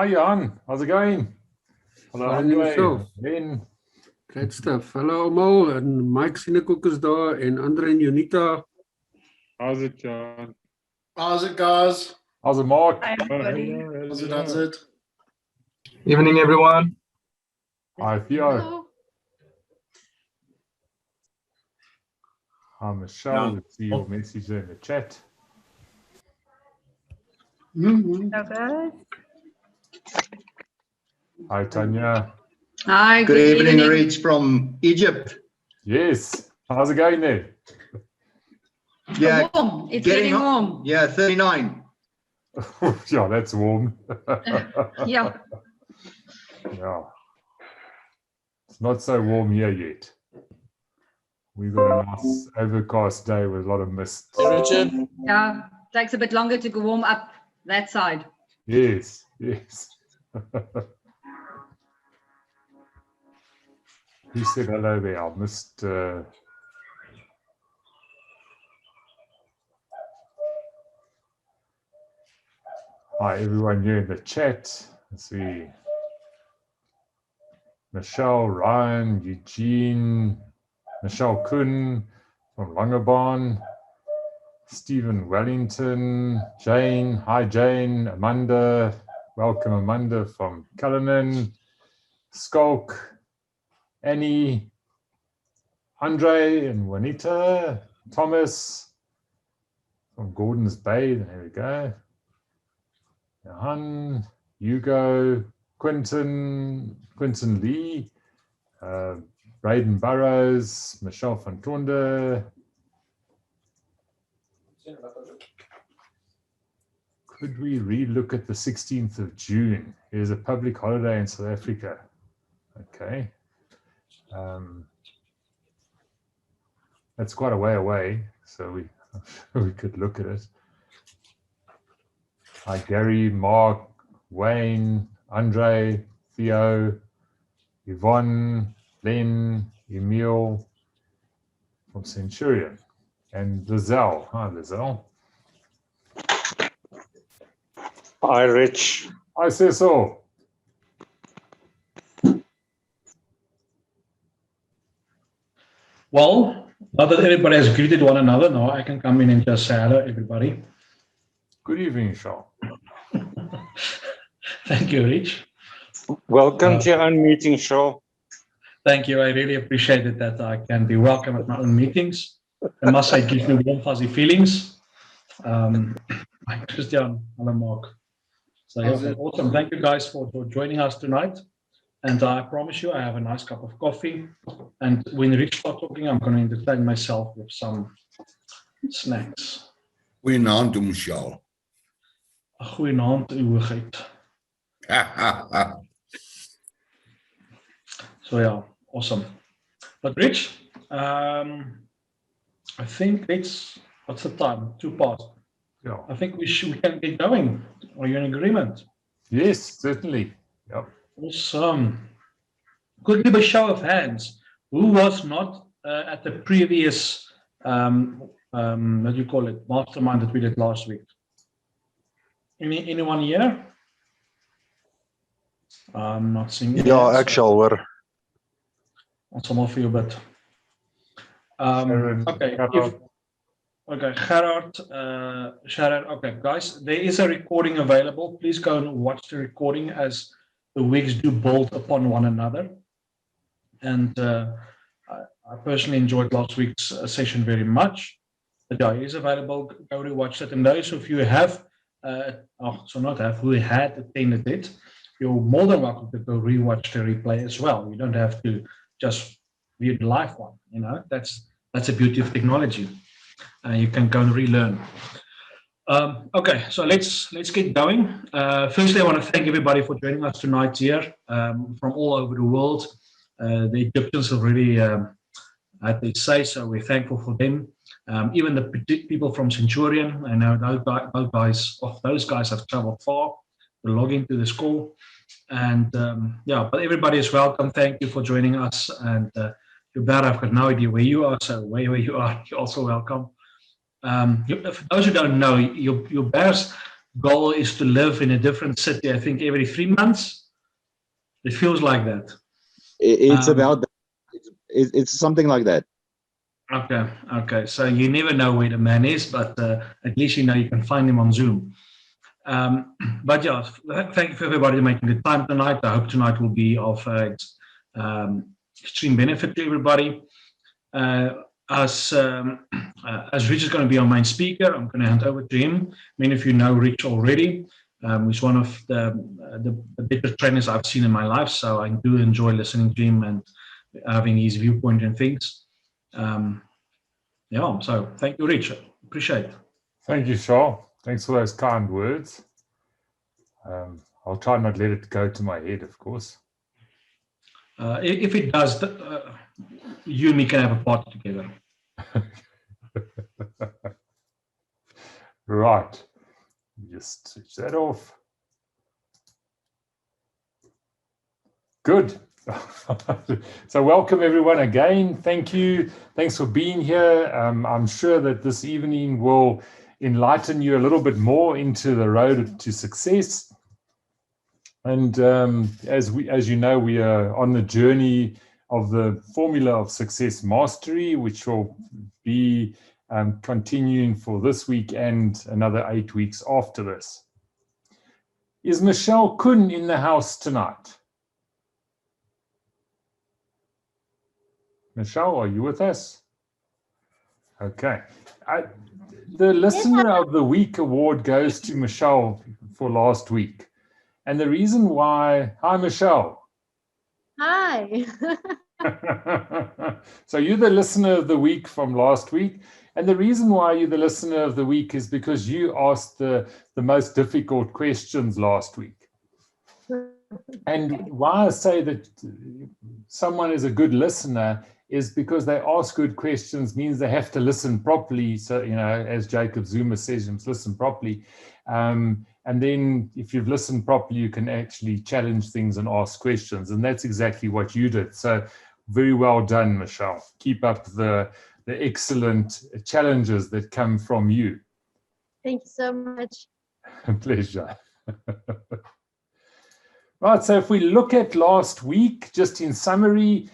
Hi, Jan. How's it going? Hello, Andre. Ben. Great stuff. Hello, almal. En Mike Sinekok is daar. En Andre en Jonita. How's it, John? How's it, guys? How's it, Mark? Hi, everybody. How's it? Evening, everyone. Hi, Theo. Hello. Hi, Michelle. Let's see your message in the chat. Hello, guys. Hi, Tanya. Hi, Good evening, Rich from Egypt. Yes. How's it going there? Yeah, Warm. It's getting warm. Yeah, 39. Yeah, that's warm. Yeah. Yeah. It's not so warm here yet. We've got a nice overcast day with a lot of mist. Richard? Yeah. Takes a bit longer to go warm up that side. Yes, yes. Who said hello there? I missed. Hi, everyone here in the chat. Let's see. Michelle, Ryan, Eugene, Michelle Kuhn from Langebaan, Stephen Wellington, Jane. Hi, Jane. Amanda. Welcome, Amanda from Cullinan. Skulk, Annie, Andre and Juanita, Thomas from Gordon's Bay. There we go. Johan, Hugo, Quinton Lee, Braden Burrows, Michelle van Tonde. Could we re-look at the 16th of June? It is a public holiday in South Africa. Okay. That's quite a way away, so we could look at it. Hi, Gary, Mark, Wayne, Andre, Theo, Yvonne, Len, Emil from Centurion, and Lizelle. Hi, Lizelle. Hi, Rich. Hi, Cecil. Well, now that everybody has greeted one another, now I can come in and just say hello, everybody. Good evening, Shaw. Thank you, Rich. Welcome to your own meeting, Shaw. Thank you. I really appreciate it that I can be welcome at my own meetings. I must say, it gives me warm, fuzzy feelings. Hi, Christian. Hello, Mark. So, yeah, awesome. Thank you guys for joining us tonight. And I promise you, I have a nice cup of coffee. And when Rich starts talking, I'm going to entertain myself with some snacks. Goeienaand, Michelle. Goeienaand, uw hoogheid. So yeah, awesome. But Rich, I think what's the time? 2 past. Yeah. I think we can get going. Are you in agreement? Yes, certainly. Yep. Awesome. Quickly, by show of hands, who was not at the previous, what do you call it, mastermind that we did last week? Anyone here? I'm not seeing it. Ja, ek sal hoor. Ons sal maar vir jou bid. Okay, Gerard, Sharon. Okay, guys, there is a recording available. Please go and watch the recording as the weeks do build upon one another. And I personally enjoyed last week's session very much. But yeah, it is available. Go to watch it. And those of you who have, who had attended it, you're more than welcome to go rewatch the replay as well. You don't have to just view the live one. You know, that's the beauty of technology. You can go and relearn. Okay, so let's get going. Firstly, I want to thank everybody for joining us tonight here from all over the world. The Egyptians have really had their say, so we're thankful for them. Even the people from Centurion, I know those guys have traveled far to log into this call. And yeah, but everybody is welcome. Thank you for joining us. And Hubert, I've got no idea where you are, so where you are, you're also welcome. For those who don't know, Hubert's goal is to live in a different city, I think every 3 months. It feels like that. It's Um, about that. It's something like that. Okay, okay. So you never know where the man is, but at least you know you can find him on Zoom. But yeah, thank you for everybody making the time tonight. I hope tonight will be of extreme benefit to everybody. As Rich is going to be our main speaker, I'm going to hand over to him. Many of you know Rich already. He's one of the better trainers I've seen in my life, so I do enjoy listening to him and having his viewpoint and things. Yeah, so thank you, Rich. Appreciate it. Thank you, Charles. Thanks for those kind words. I'll try not let it go to my head, of course. If it does, you and me can have a party together. Right. Just switch that off. Good. So welcome everyone again. Thank you. Thanks for being here. I'm sure that this evening will enlighten you a little bit more into the road to success. And as you know, we are on the journey of the formula of success mastery, which will be continuing for this week and another 8 weeks after this. Is Michelle Kuhn in the house tonight? Michelle, are you with us? Okay. The Listener of the Week award goes to Michelle for last week. And the reason why, hi Michelle. Hi. So you're the Listener of the Week from last week. And the reason why you're the Listener of the Week is because you asked the most difficult questions last week. And why I say that someone is a good listener is because they ask good questions means they have to listen properly. So, you know, as Jacob Zuma says, you must listen properly. And then if you've listened properly, you can actually challenge things and ask questions. And that's exactly what you did. So very well done, Michelle. Keep up the excellent challenges that come from you. Thank you so much. Pleasure. Right, so if we look at last week, just in summary,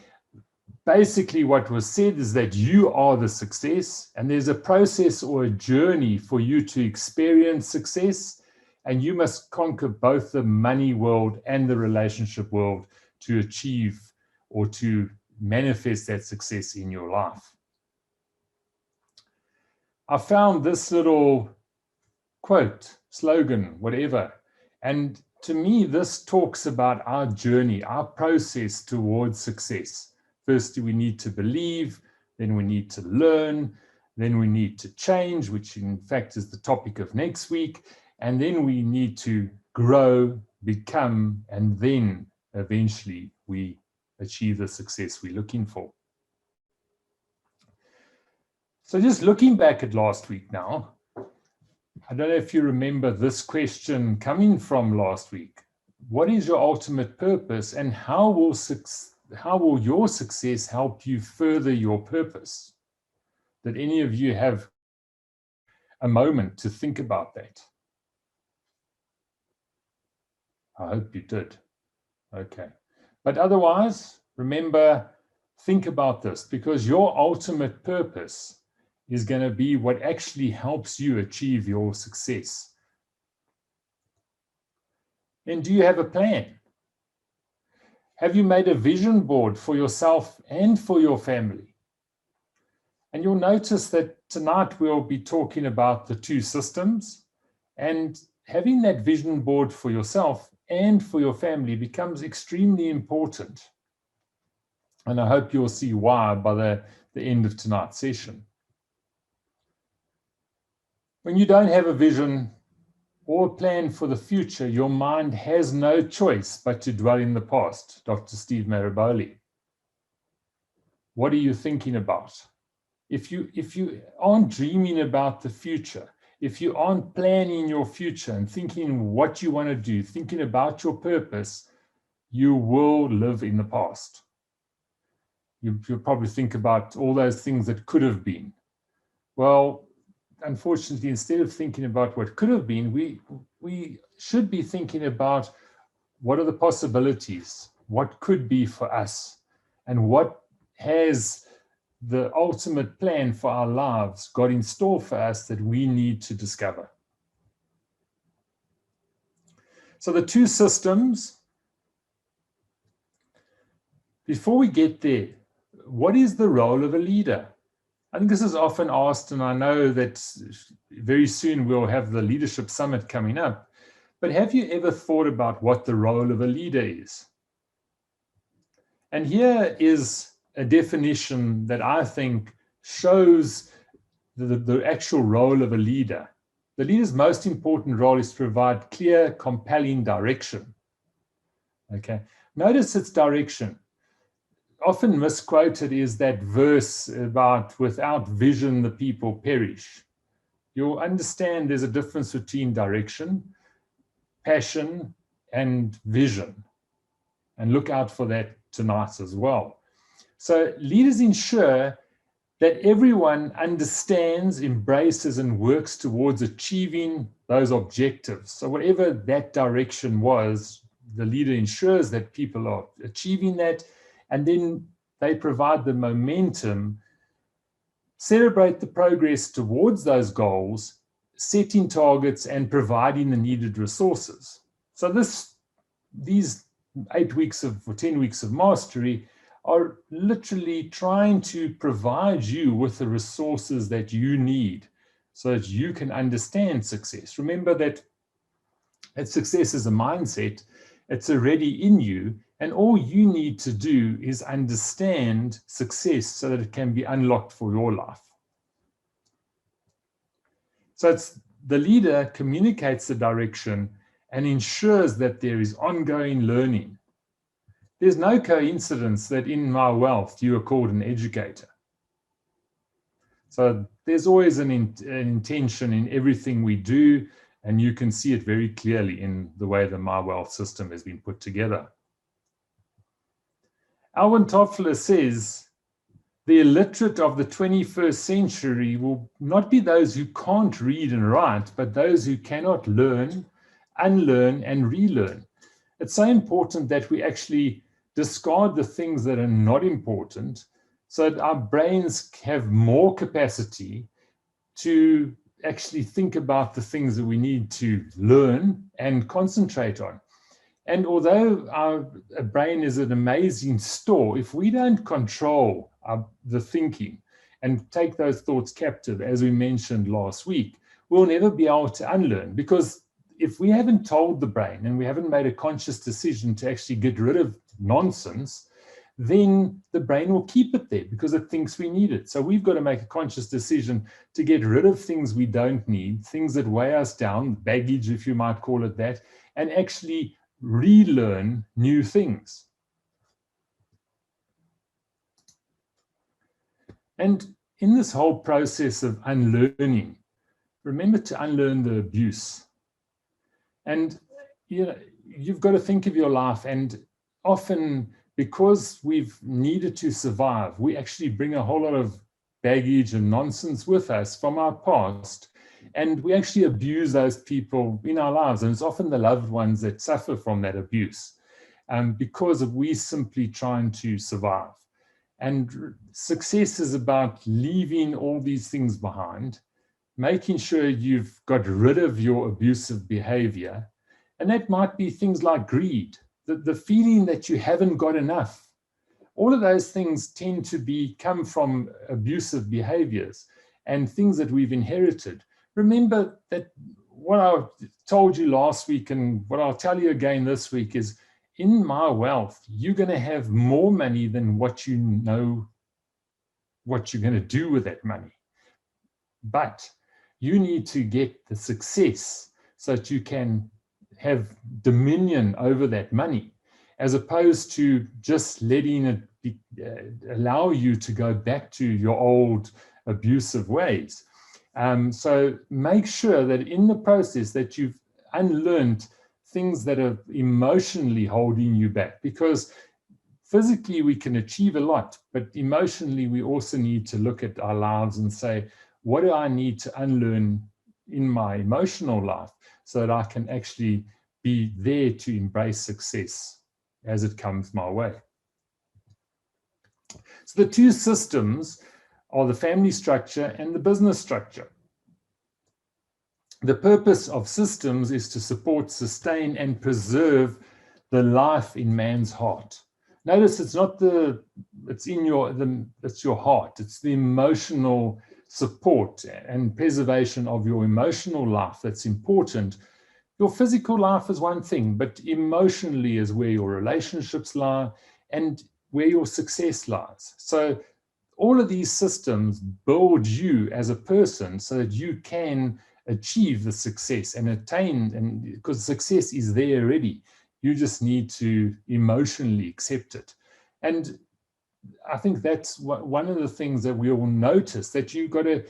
basically what was said is that you are the success, and there's a process or a journey for you to experience success, and you must conquer both the money world and the relationship world to achieve or to manifest that success in your life. I found this little quote, slogan, whatever, and to me, this talks about our journey, our process towards success. First, we need to believe, then we need to learn, then we need to change, which in fact is the topic of next week, and then we need to grow, become, and then eventually we achieve the success we're looking for. So just looking back at last week now, I don't know if you remember this question coming from last week. What is your ultimate purpose, and how will your success help you further your purpose? Did any of you have a moment to think about that? I hope you did. Okay. But otherwise, remember, think about this, because your ultimate purpose is going to be what actually helps you achieve your success. And do you have a plan? Have you made a vision board for yourself and for your family? And you'll notice that tonight we'll be talking about the two systems, and having that vision board for yourself and for your family becomes extremely important. And I hope you'll see why by the end of tonight's session. When you don't have a vision or a plan for the future, your mind has no choice but to dwell in the past. Dr. Steve Maraboli. What are you thinking about? If you aren't dreaming about the future, if you aren't planning your future and thinking what you want to do, thinking about your purpose, you will live in the past. You'll probably think about all those things that could have been. Well, unfortunately, instead of thinking about what could have been, we should be thinking about what are the possibilities, what could be for us, and what has the ultimate plan for our lives got in store for us that we need to discover. So the two systems, before we get there, what is the role of a leader? I think this is often asked, and I know that very soon we'll have the Leadership Summit coming up, but have you ever thought about what the role of a leader is? And here is a definition that I think shows the actual role of a leader. The leader's most important role is to provide clear, compelling direction. Okay, notice its direction. Often misquoted is that verse about without vision the people perish. You'll understand there's a difference between direction, passion, and vision. And look out for that tonight as well. So leaders ensure that everyone understands, embraces, and works towards achieving those objectives. So whatever that direction was, the leader ensures that people are achieving that, and then they provide the momentum, celebrate the progress towards those goals, setting targets, and providing the needed resources. So these 8 weeks or 10 weeks of mastery are literally trying to provide you with the resources that you need so that you can understand success. Remember that success is a mindset. It's already in you, and all you need to do is understand success so that it can be unlocked for your life. So it's the leader communicates the direction and ensures that there is ongoing learning. There's no coincidence that in MyWealth you are called an educator. So there's always an intention in everything we do, and you can see it very clearly in the way the MyWealth system has been put together. Alvin Toffler says, the illiterate of the 21st century will not be those who can't read and write, but those who cannot learn, unlearn, and relearn. It's so important that we actually discard the things that are not important so that our brains have more capacity to actually think about the things that we need to learn and concentrate on. And although our brain is an amazing store, if we don't control the thinking and take those thoughts captive, as we mentioned last week, we'll never be able to unlearn. Because if we haven't told the brain and we haven't made a conscious decision to actually get rid of nonsense, then the brain will keep it there because it thinks we need it. So we've got to make a conscious decision to get rid of things we don't need, things that weigh us down, baggage, if you might call it that, and actually relearn new things. And in this whole process of unlearning, remember to unlearn the abuse. And you've got to think of your life, and often because we've needed to survive, we actually bring a whole lot of baggage and nonsense with us from our past, and we actually abuse those people in our lives, and it's often the loved ones that suffer from that abuse because we simply trying to survive. And success is about leaving all these things behind, making sure you've got rid of your abusive behavior, and that might be things like greed, the feeling that you haven't got enough. All of those things tend to come from abusive behaviors and things that we've inherited. Remember that what I told you last week and what I'll tell you again this week is, in MyWealth, you're going to have more money than what you know what you're going to do with that money. But you need to get the success so that you can have dominion over that money, as opposed to just letting it allow you to go back to your old abusive ways. So make sure that in the process that you've unlearned things that are emotionally holding you back, because physically we can achieve a lot, but emotionally we also need to look at our lives and say, what do I need to unlearn in my emotional life so that I can actually be there to embrace success as it comes my way. So the two systems are the family structure and the business structure. The purpose of systems is to support, sustain, and preserve the life in man's heart. Notice it's not it's your heart. It's the emotional support and preservation of your emotional life that's important. Your physical life is one thing, but emotionally is where your relationships lie and where your success lies. So all of these systems build you as a person so that you can achieve the success and attain, and because success is there already, you just need to emotionally accept it. And I think that's one of the things that we all notice, that you've got to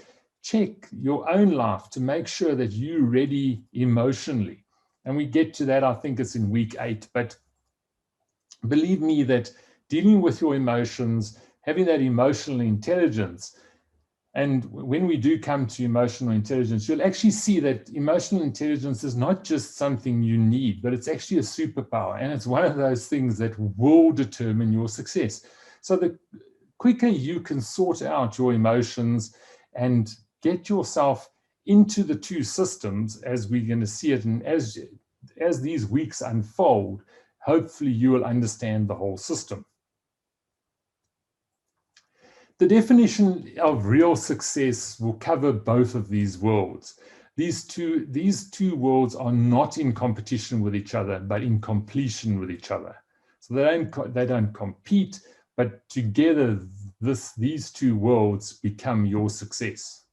check your own life to make sure that you're ready emotionally. And we get to that, I think it's in week 8, but believe me that dealing with your emotions, having that emotional intelligence, and when we do come to emotional intelligence, you'll actually see that emotional intelligence is not just something you need, but it's actually a superpower. And it's one of those things that will determine your success. So the quicker you can sort out your emotions and get yourself into the two systems, as we're going to see it, and as these weeks unfold, hopefully you will understand the whole system. The definition of real success will cover both of these worlds. These two worlds are not in competition with each other, but in completion with each other. So they don't compete, but together these two worlds become your success.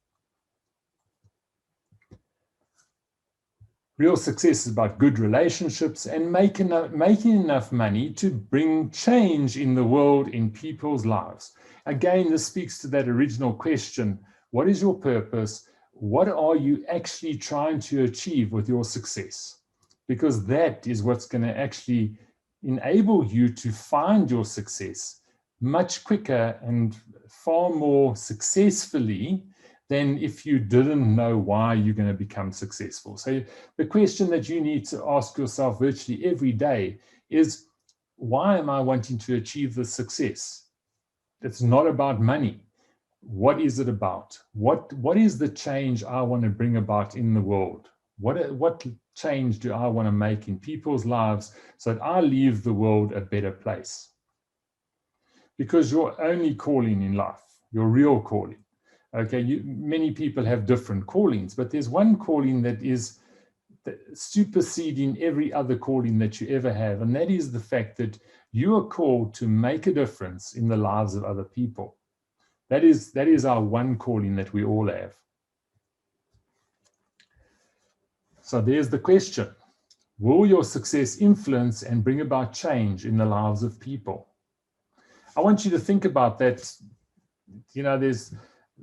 Real success is about good relationships and making enough money to bring change in the world, in people's lives. Again, this speaks to that original question: what is your purpose? What are you actually trying to achieve with your success? Because that is what's going to actually enable you to find your success much quicker and far more successfully than if you didn't know why you're going to become successful. So the question that you need to ask yourself virtually every day is, why am I wanting to achieve this success? It's not about money. What is it about? What is the change I want to bring about in the world? What change do I want to make in people's lives so that I leave the world a better place? Because your only calling in life, your real calling, okay, many people have different callings, but there's one calling that is superseding every other calling that you ever have, and that is the fact that you are called to make a difference in the lives of other people. That is our one calling that we all have. So there's the question: will your success influence and bring about change in the lives of people? I want you to think about that. You know,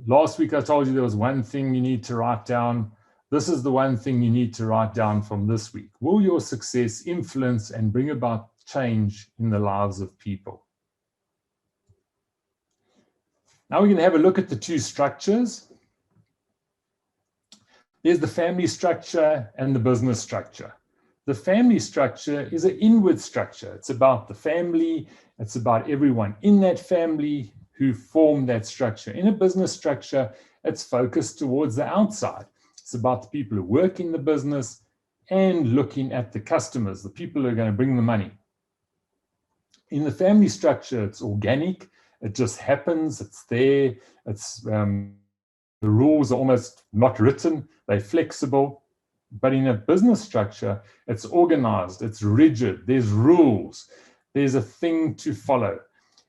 last week I told you there was one thing you need to write down. This is the one thing you need to write down from this week. Will your success influence and bring about change in the lives of people? Now we're going to have a look at the two structures. There's the family structure and the business structure. The family structure is an inward structure. It's about the family. It's about everyone in that family who form that structure. In a business structure, it's focused towards the outside. It's about the people who work in the business and looking at the customers, the people who are going to bring the money. In the family structure, it's organic. It just happens. It's there. The rules are almost not written. They're flexible. But in a business structure, it's organized. It's rigid. There's rules. There's a thing to follow.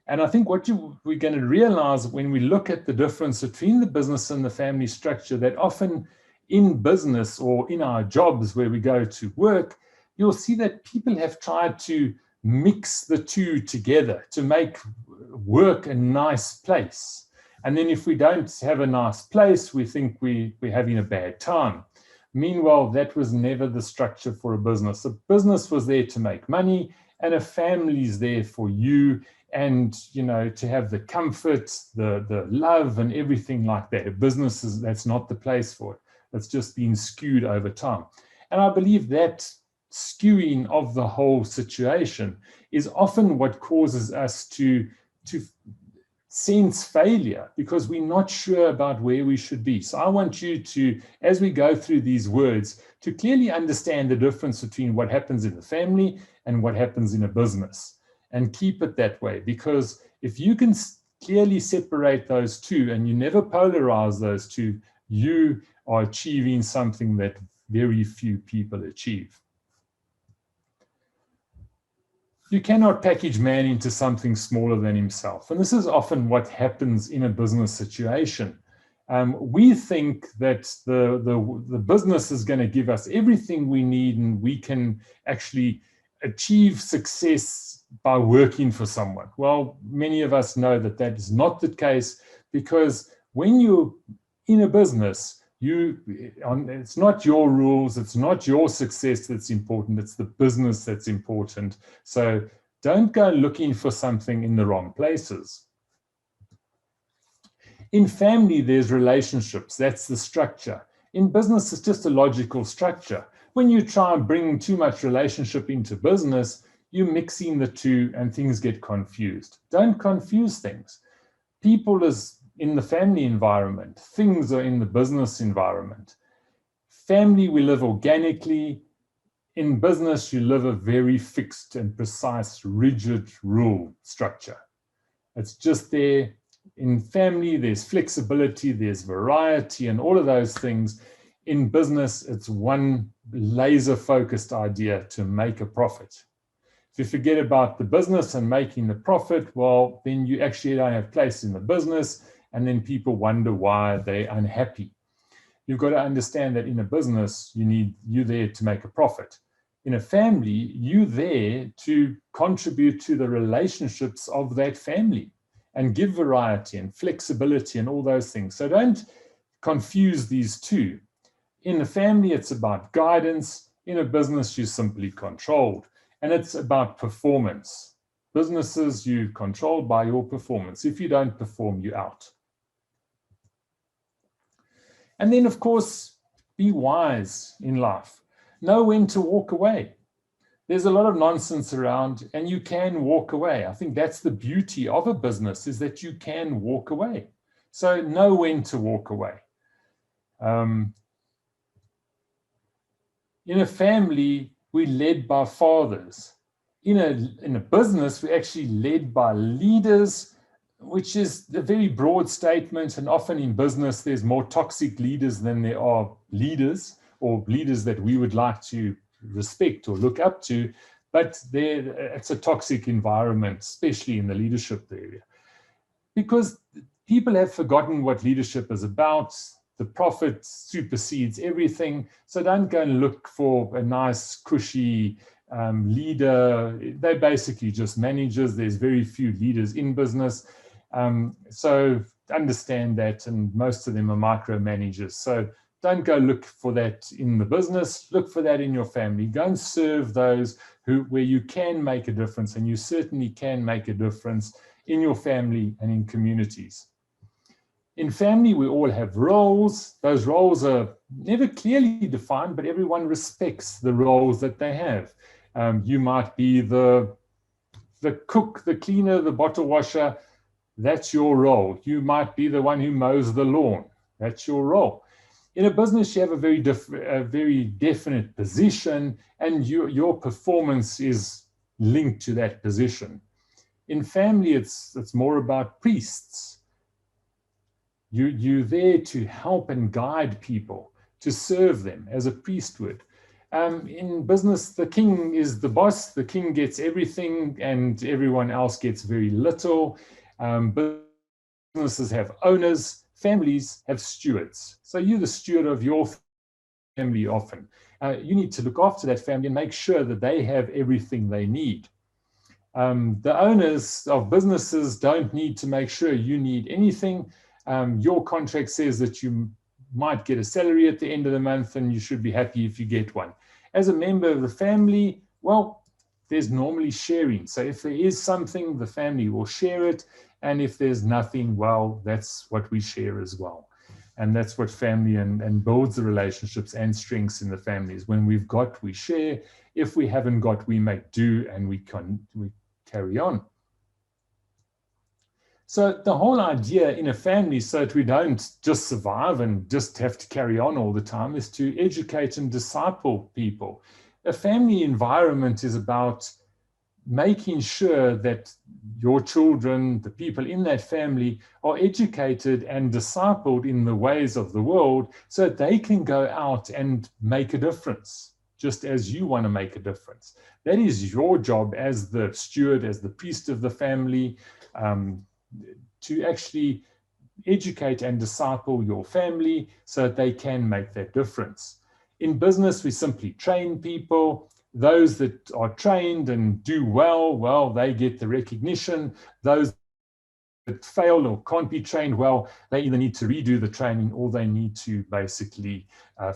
And I think what we're going to realize when we look at the difference between the business and the family structure, that often in business or in our jobs where we go to work, you'll see that people have tried to mix the two together to make work a nice place. And then if we don't have a nice place, we think we're having a bad time. Meanwhile, that was never the structure for a business. A business was there to make money, and a family is there for you and, you know, to have the comfort, the love and everything like that. A business that's not the place for it. It's just been skewed over time. And I believe that skewing of the whole situation is often what causes us to sense failure, because we're not sure about where we should be. So I want you to, as we go through these words, to clearly understand the difference between what happens in the family and what happens in a business, and keep it that way. Because if you can clearly separate those two and you never polarize those two, you are achieving something that very few people achieve. You cannot package man into something smaller than himself. And this is often what happens in a business situation. We think that the business is going to give us everything we need, and we can actually achieve success by working for someone. Well, many of us know that that is not the case, because when you're in a business, it's not your rules, it's not your success that's important, it's the business that's important. So don't go looking for something in the wrong places. In family, there's relationships, that's the structure. In business, it's just a logical structure. When you try and bring too much relationship into business, you're mixing the two and things get confused. Don't confuse things. People is in the family environment, things are in the business environment. Family, we live organically. In business, you live a very fixed and precise, rigid rule structure. It's just there. In family, there's flexibility, there's variety, and all of those things. In business, it's one laser-focused idea to make a profit. If you forget about the business and making the profit, well, then you actually don't have place in the business, and then people wonder why they're unhappy. You've got to understand that in a business, you're there to make a profit. In a family, you're there to contribute to the relationships of that family and give variety and flexibility and all those things. So don't confuse these two. In a family, it's about guidance. In a business, you're simply controlled. And it's about performance. Businesses, you're controlled by your performance. If you don't perform, you're out. And then, of course, be wise in life. Know when to walk away. There's a lot of nonsense around, and you can walk away. I think that's the beauty of a business, is that you can walk away. So know when to walk away. In a family, we're led by fathers. In a business, we're actually led by leaders, which is a very broad statement. And often in business, there's more toxic leaders than there are leaders, or leaders that we would like to respect or look up to. But it's a toxic environment, especially in the leadership area, because people have forgotten what leadership is about. The profit supersedes everything. So don't go and look for a nice, cushy leader. They're basically just managers. There's very few leaders in business. So understand that, and most of them are micromanagers. So don't go look for that in the business. Look for that in your family. Go and serve those where you can make a difference, and you certainly can make a difference in your family and in communities. In family, we all have roles. Those roles are never clearly defined, but everyone respects the roles that they have. You might be the cook, the cleaner, the bottle washer. That's your role. You might be the one who mows the lawn. That's your role. In a business, you have a very definite position, and your performance is linked to that position. In family, it's more about priests. You're there to help and guide people, to serve them as a priest would. In business, the king is the boss. The king gets everything, and everyone else gets very little. Businesses have owners. Families have stewards. So you're the steward of your family often. You need to look after that family and make sure that they have everything they need. The owners of businesses don't need to make sure you need anything. Your contract says that you might get a salary at the end of the month, and you should be happy if you get one. As a member of the family, well, there's normally sharing. So if there is something, the family will share it. And if there's nothing, well, that's what we share as well. And that's what family and builds the relationships and strengths in the families. When we've got, we share. If we haven't got, we make do, and we carry on. So the whole idea in a family, so that we don't just survive and just have to carry on all the time, is to educate and disciple people. A family environment is about making sure that your children, the people in that family, are educated and discipled in the ways of the world so that they can go out and make a difference, just as you want to make a difference. That is your job as the steward, as the priest of the family, to actually educate and disciple your family so that they can make that difference. In business, we simply train people. Those that are trained and do well, they get the recognition. Those that fail or can't be trained well, they either need to redo the training or they need to basically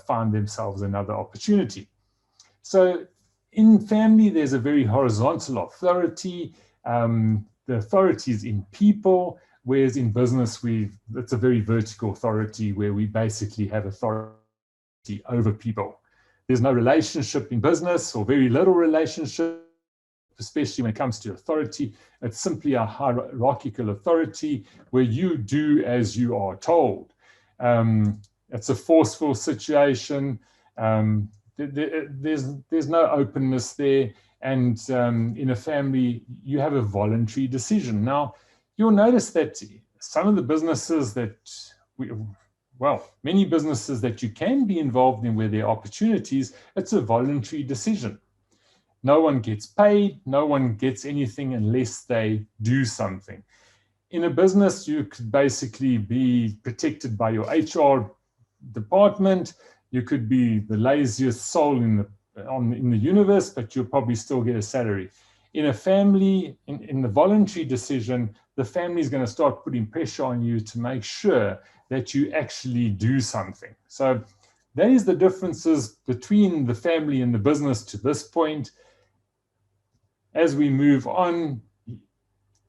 find themselves another opportunity. So in family, there's a very horizontal authority. The authority is in people, whereas in business, it's a very vertical authority where we basically have authority over people. There's no relationship in business, or very little relationship, especially when it comes to authority. It's simply a hierarchical authority where you do as you are told. It's a forceful situation. There's no openness there. And in a family, you have a voluntary decision. Now, you'll notice that some of the businesses that many businesses that you can be involved in where there are opportunities, it's a voluntary decision. No one gets paid, no one gets anything unless they do something. In a business, you could basically be protected by your HR department. You could be the laziest soul in the universe, but you'll probably still get a salary. In a family, in the voluntary decision, the family is going to start putting pressure on you to make sure that you actually do something. So that is the differences between the family and the business to this point. As we move on,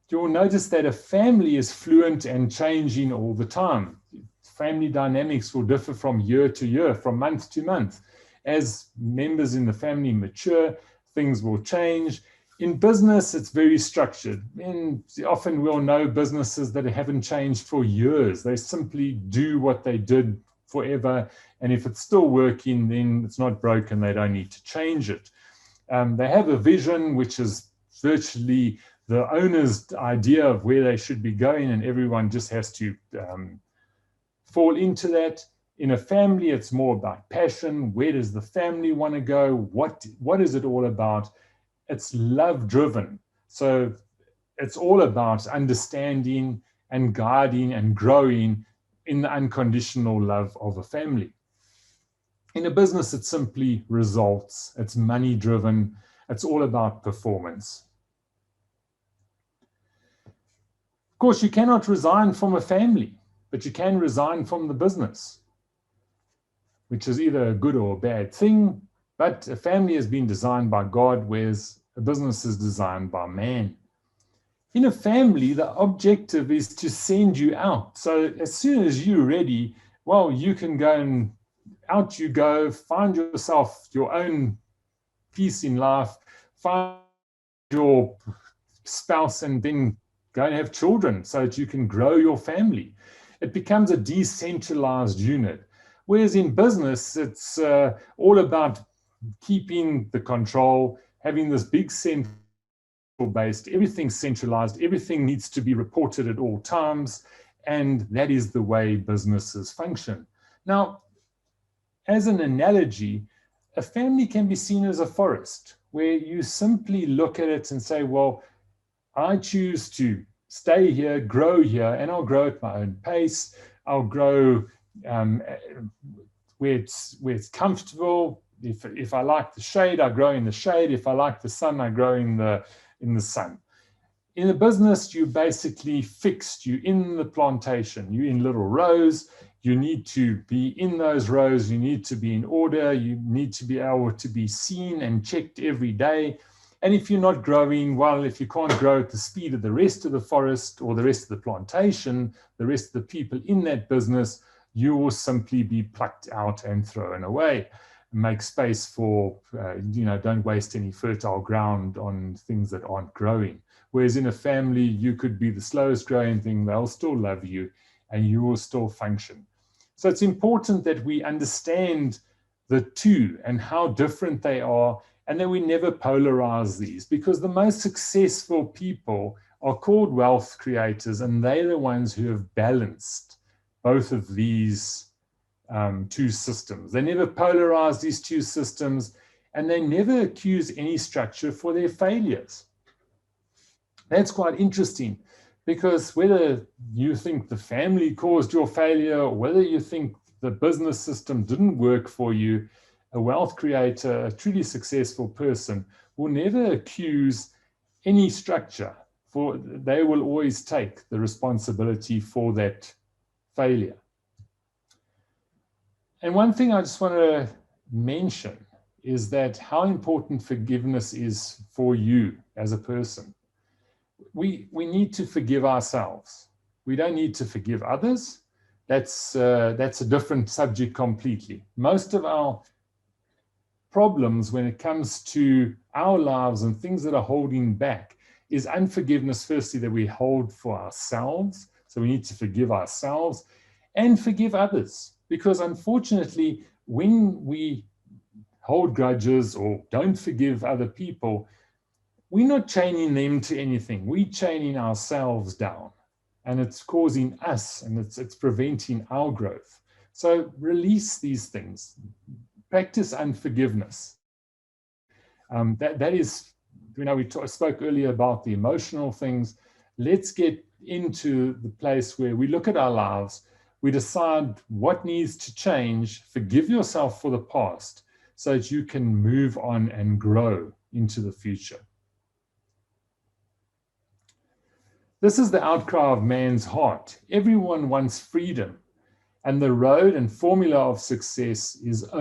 you'll notice that a family is fluent and changing all the time. Family dynamics will differ from year to year, from month to month. As members in the family mature, things will change. In business, it's very structured. And often we'll know businesses that haven't changed for years. They simply do what they did forever. And if it's still working, then it's not broken. They don't need to change it. They have a vision, which is virtually the owner's idea of where they should be going, and everyone just has to fall into that. In a family, it's more about passion. Where does the family want to go? What is it all about? It's love-driven. So it's all about understanding and guiding and growing in the unconditional love of a family. In a business, it's simply results. It's money-driven. It's all about performance. Of course, you cannot resign from a family, but you can resign from the business, which is either a good or a bad thing. But a family has been designed by God, whereas a business is designed by man. In a family, the objective is to send you out. So as soon as you're ready, well, you can go and out you go, find yourself your own peace in life, find your spouse, and then go and have children so that you can grow your family. It becomes a decentralized unit. Whereas in business, it's all about keeping the control, having this big central based, everything's centralized, everything needs to be reported at all times, and that is the way businesses function. Now, as an analogy, a family can be seen as a forest where you simply look at it and say, well, I choose to stay here, grow here, and I'll grow at my own pace. I'll grow where it's comfortable. If I like the shade, I grow in the shade. If I like the sun, I grow in the sun. In a business, you're basically fixed. You're in the plantation. You're in little rows. You need to be in those rows. You need to be in order. You need to be able to be seen and checked every day. And if you're not growing, well, if you can't grow at the speed of the rest of the forest or the rest of the plantation, the rest of the people in that business, you will simply be plucked out and thrown away. Make space for, don't waste any fertile ground on things that aren't growing. Whereas in a family, you could be the slowest growing thing, they'll still love you and you will still function. So it's important that we understand the two and how different they are, and that we never polarize these, because the most successful people are called wealth creators, and they're the ones who have balanced both of these two systems. They never polarize these two systems, and they never accuse any structure for their failures. That's quite interesting, because whether you think the family caused your failure, or whether you think the business system didn't work for you, a wealth creator, a truly successful person, will never accuse any structure, for they will always take the responsibility for that failure. And one thing I just want to mention is that how important forgiveness is for you as a person. We need to forgive ourselves. We don't need to forgive others. That's a different subject completely. Most of our problems when it comes to our lives and things that are holding back is unforgiveness, firstly, that we hold for ourselves. So we need to forgive ourselves and forgive others. Because unfortunately, when we hold grudges or don't forgive other people, we're not chaining them to anything. We're chaining ourselves down, and it's causing us, and it's preventing our growth. So release these things. Practice unforgiveness. That is, we spoke earlier about the emotional things. Let's get into the place where we look at our lives, we decide what needs to change, forgive yourself for the past so that you can move on and grow into the future. This is the outcry of man's heart. Everyone wants freedom, and the road and formula of success is the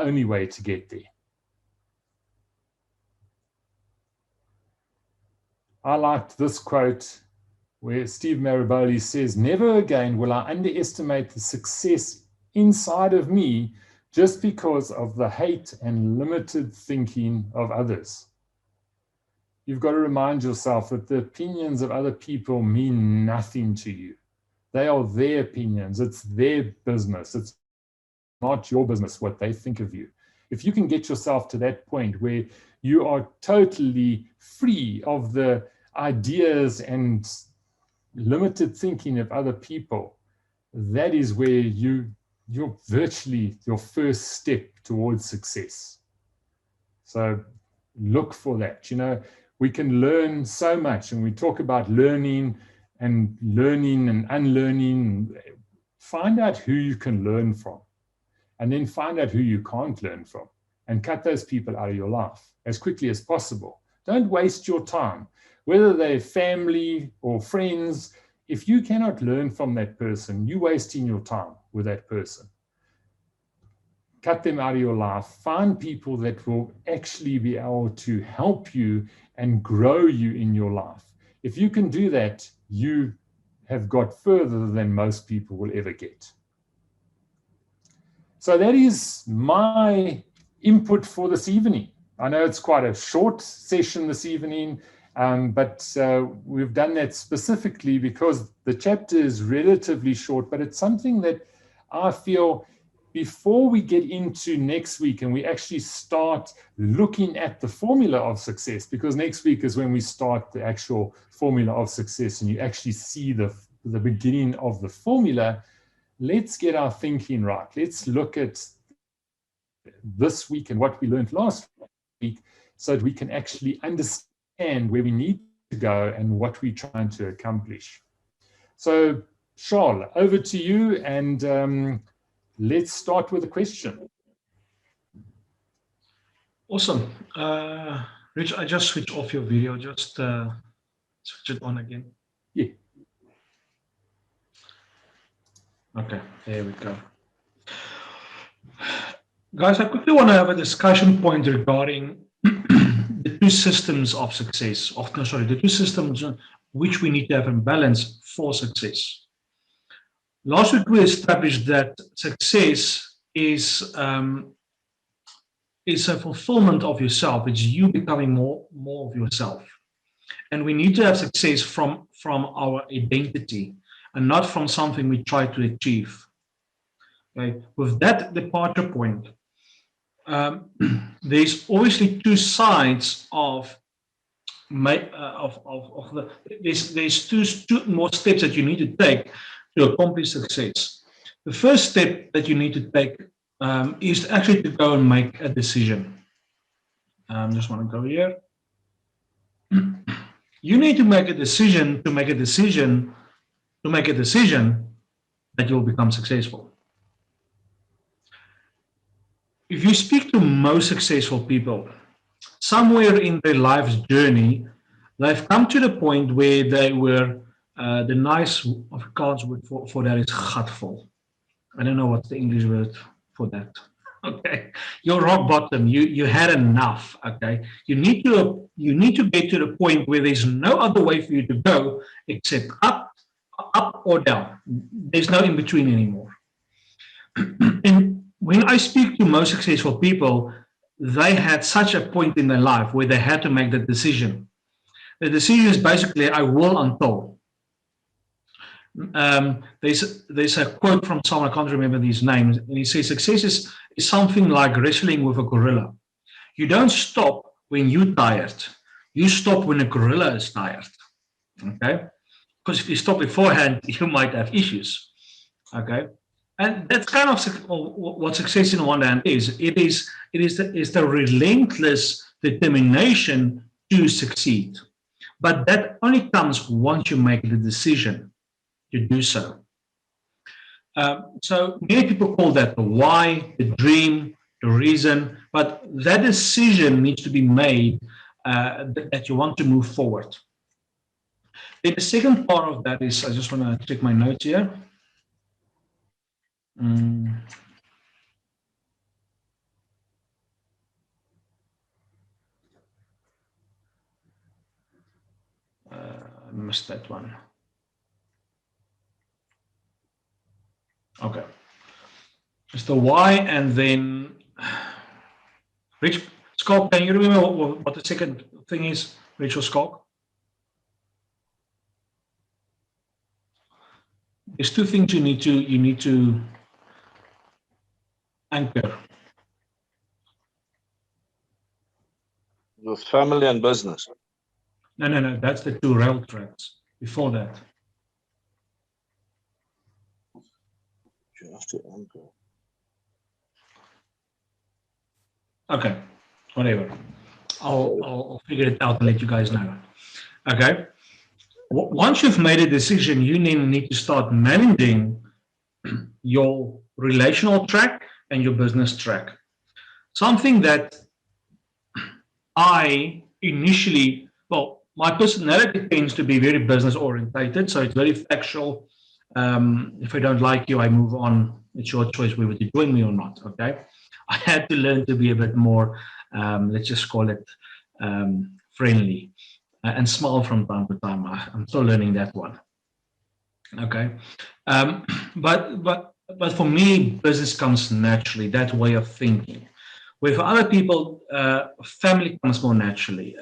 only way to get there. I liked this quote where Steve Maraboli says, "Never again will I underestimate the success inside of me just because of the hate and limited thinking of others." You've got to remind yourself that the opinions of other people mean nothing to you. They are their opinions. It's their business. It's not your business what they think of you. If you can get yourself to that point where you are totally free of the ideas and limited thinking of other people, that is where you're virtually your first step towards success. So look for that. We can learn so much, and we talk about learning and unlearning. Find out who you can learn from, and then find out who you can't learn from, and cut those people out of your life as quickly as possible. Don't waste your time, whether they're family or friends. If you cannot learn from that person, you're wasting your time with that person. Cut them out of your life. Find people that will actually be able to help you and grow you in your life. If you can do that, you have got further than most people will ever get. So that is my input for this evening. I know it's quite a short session this evening, but we've done that specifically because the chapter is relatively short, but it's something that I feel before we get into next week and we actually start looking at the formula of success, because next week is when we start the actual formula of success and you actually see the beginning of the formula. Let's get our thinking right. Let's look at this week and what we learned last week so that we can actually understand where we need to go and what we're trying to accomplish. So, Charles, over to you, and let's start with a question. Awesome. Rich, I just switched off your video. Just switch it on again. Yeah. Okay, there we go. Guys, I quickly want to have a discussion point regarding the two systems of success, the two systems which we need to have in balance for success. Last week we established that success is a fulfillment of yourself. It's you becoming more of yourself. And we need to have success from our identity and not from something we try to achieve. Okay? With that departure point, there's obviously two sides of there's two more steps that you need to take to accomplish success. The first step that you need to take is actually to go and make a decision. Just want to go here. You need to make a decision to make a decision to make a decision that you'll become successful. If you speak to most successful people, somewhere in their life's journey, they've come to the point where they were, the nice Afrikaans word for that is gatvol. I don't know what's the English word for that. Okay, you're rock bottom. You had enough. Okay, you need to get to the point where there's no other way for you to go except up or down. There's no in between anymore. And when I speak to most successful people, they had such a point in their life where they had to make the decision. The decision is basically, I will until. There's a quote from someone, I can't remember these names, and he says, success is something like wrestling with a gorilla. You don't stop when you're tired. You stop when a gorilla is tired. Okay? Because if you stop beforehand, you might have issues. Okay? And that's kind of what success in one hand is. It is the relentless determination to succeed. But that only comes once you make the decision to do so. So many people call that the why, the dream, the reason, but that decision needs to be made that you want to move forward. Then the second part of that is, I just want to check my notes here. I missed that one. Okay. It's the why, and then Rich Scott, can you remember what the second thing is, Rachel Scott? There's two things you need to anchor. Your family and business. No, that's the two rail tracks before that. You have to anchor. Okay, whatever. I'll figure it out and let you guys know. Okay. Once you've made a decision, you need to start managing your relational track and your business track. Something that I initially, well, my personality tends to be very business orientated, so it's very factual. If I don't like you, I move on. It's your choice whether to join me or not. Okay. I had to learn to be a bit more, let's just call it friendly, and smile from time to time. I'm still learning that one. Okay. But for me, business comes naturally, that way of thinking. Where for other people, family comes more naturally.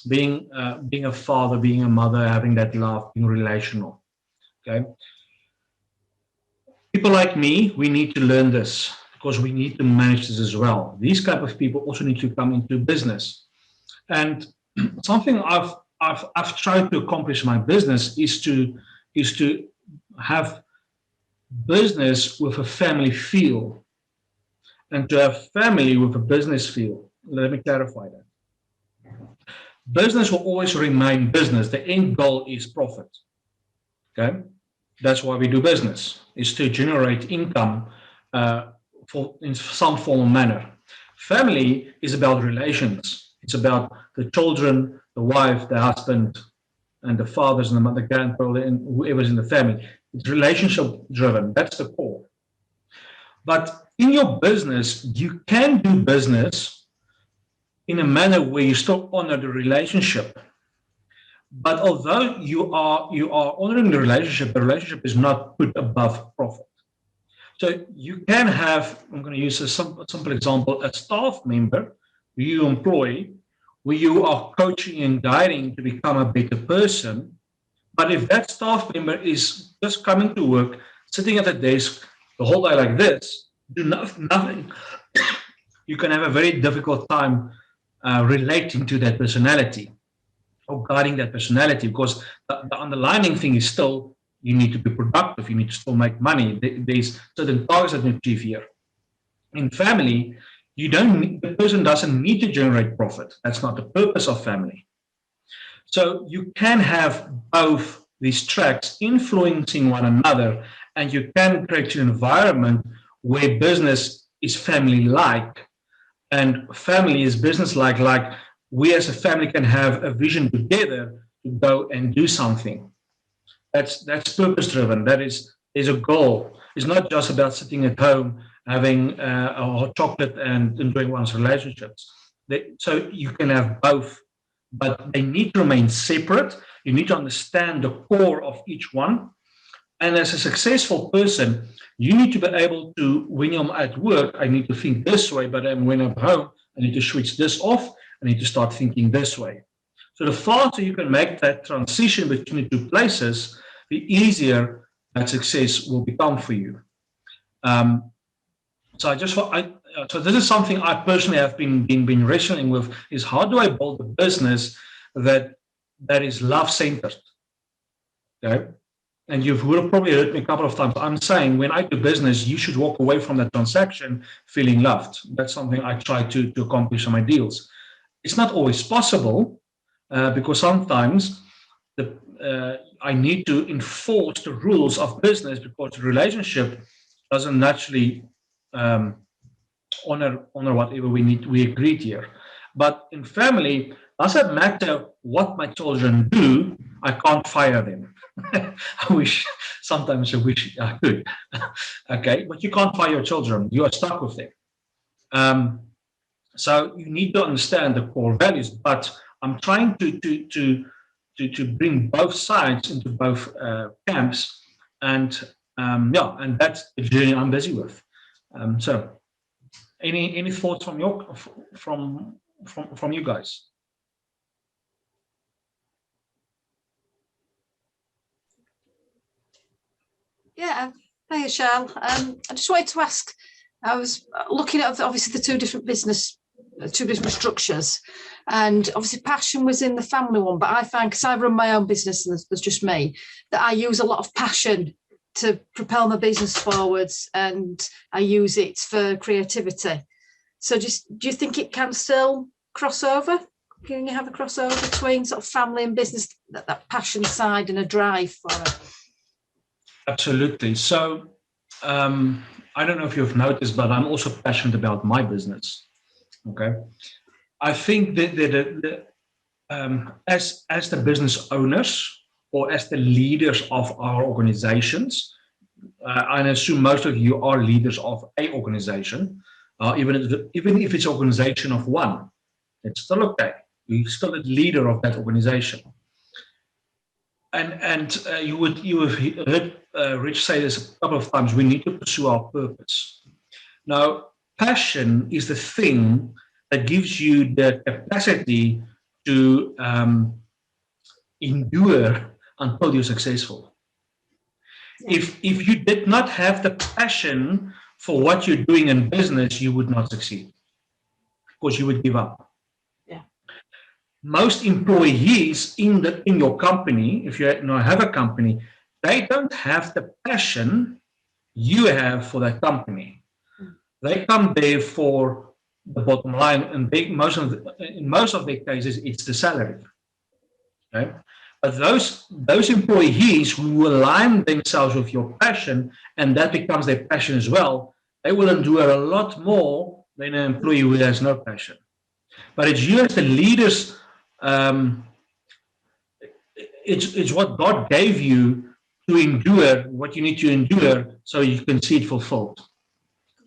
Being a father, being a mother, having that love, being relational. Okay. People like me, we need to learn this because we need to manage this as well. These type of people also need to come into business. And something I've tried to accomplish in my business is to have business with a family feel and to have family with a business feel. Let me clarify that. Business will always remain business. The end goal is profit. Okay, that's why we do business, is to generate income in some form or manner. Family is about relations. It's about the children, the wife, the husband, and the fathers and the mother, grandfather, and whoever's in the family. It's relationship driven. That's the core. But in your business, you can do business in a manner where you still honor the relationship. But although you are honoring the relationship is not put above profit. So you can have, I'm going to use a simple example, a staff member who you employ, where you are coaching and guiding to become a better person. But if that staff member is just coming to work, sitting at a desk the whole day like this, do nothing, you can have a very difficult time relating to that personality or guiding that personality, because the underlying thing is still you need to be productive, you need to still make money. There's certain targets that you achieve here. In family, the person doesn't need to generate profit. That's not the purpose of family. So you can have both these tracks influencing one another, and you can create an environment where business is family-like and family is business-like. Like we as a family can have a vision together to go and do something. That's purpose-driven. There's a goal. It's not just about sitting at home having a hot chocolate and enjoying one's relationships. So you can have both, but they need to remain separate. You need to understand the core of each one. And as a successful person, you need to be able to, when I'm at work, I need to think this way, but then when I'm home, I need to switch this off. I need to start thinking this way. So the faster you can make that transition between the two places, the easier that success will become for you. So this is something I personally have been wrestling with, is how do I build a business that is love-centered? Okay? And you would have probably heard me a couple of times. I'm saying when I do business, you should walk away from that transaction feeling loved. That's something I try to accomplish in my deals. It's not always possible because sometimes I need to enforce the rules of business because the relationship doesn't naturally honor whatever we agreed here. But in family, doesn't matter what my children do, I can't fire them. Sometimes I wish I could. Okay, but you can't fire your children. You are stuck with them. So you need to understand the core values. But I'm trying to bring both sides into both camps, and and that's the journey I'm busy with. So, any thoughts from you guys? Yeah, hi, Charles. I just wanted to ask, I was looking at obviously the two different structures, and obviously passion was in the family one, but I find, because I run my own business and there's just me, that I use a lot of passion to propel my business forwards, and I use it for creativity. So do you think it can still cross over? Can you have a crossover between sort of family and business, that passion side and a drive for it? Absolutely. So I don't know if you've noticed, but I'm also passionate about my business. Okay. I think that as the business owners or as the leaders of our organizations, I assume most of you are leaders of a organization, even if it's an organization of one, it's still okay. You're still a leader of that organization. And you have heard Rich say this a couple of times. We need to pursue our purpose. Now, passion is the thing that gives you the capacity to endure until you're successful. If you did not have the passion for what you're doing in business, you would not succeed because you would give up. Most employees in your company, if you have a company, they don't have the passion you have for that company. They come there for the bottom line, and in most of their cases, it's the salary. Okay? But those employees who align themselves with your passion, and that becomes their passion as well, they will endure a lot more than an employee who has no passion. But it's you as the leaders. It's what God gave you to endure what you need to endure so you can see it fulfilled,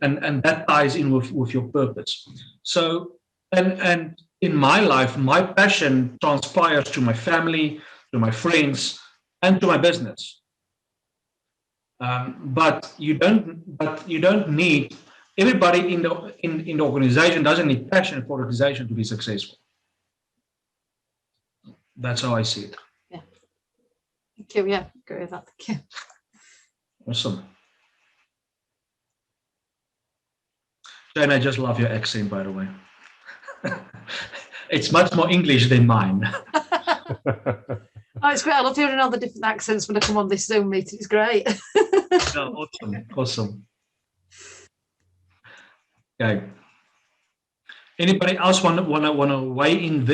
and that ties in with your purpose. So and in my life, my passion transpires to my family, to my friends, and to my business. But you don't need everybody in the organization doesn't need passion for the organization to be successful. That's how I see it. Yeah. Thank you. Yeah, agree with that. Thank you. Awesome. Jane, I just love your accent, by the way. It's much more English than mine. Oh, it's great. I love hearing all the different accents when I come on this Zoom meeting. It's great. Oh, awesome. Awesome. Okay. Anybody else want to weigh in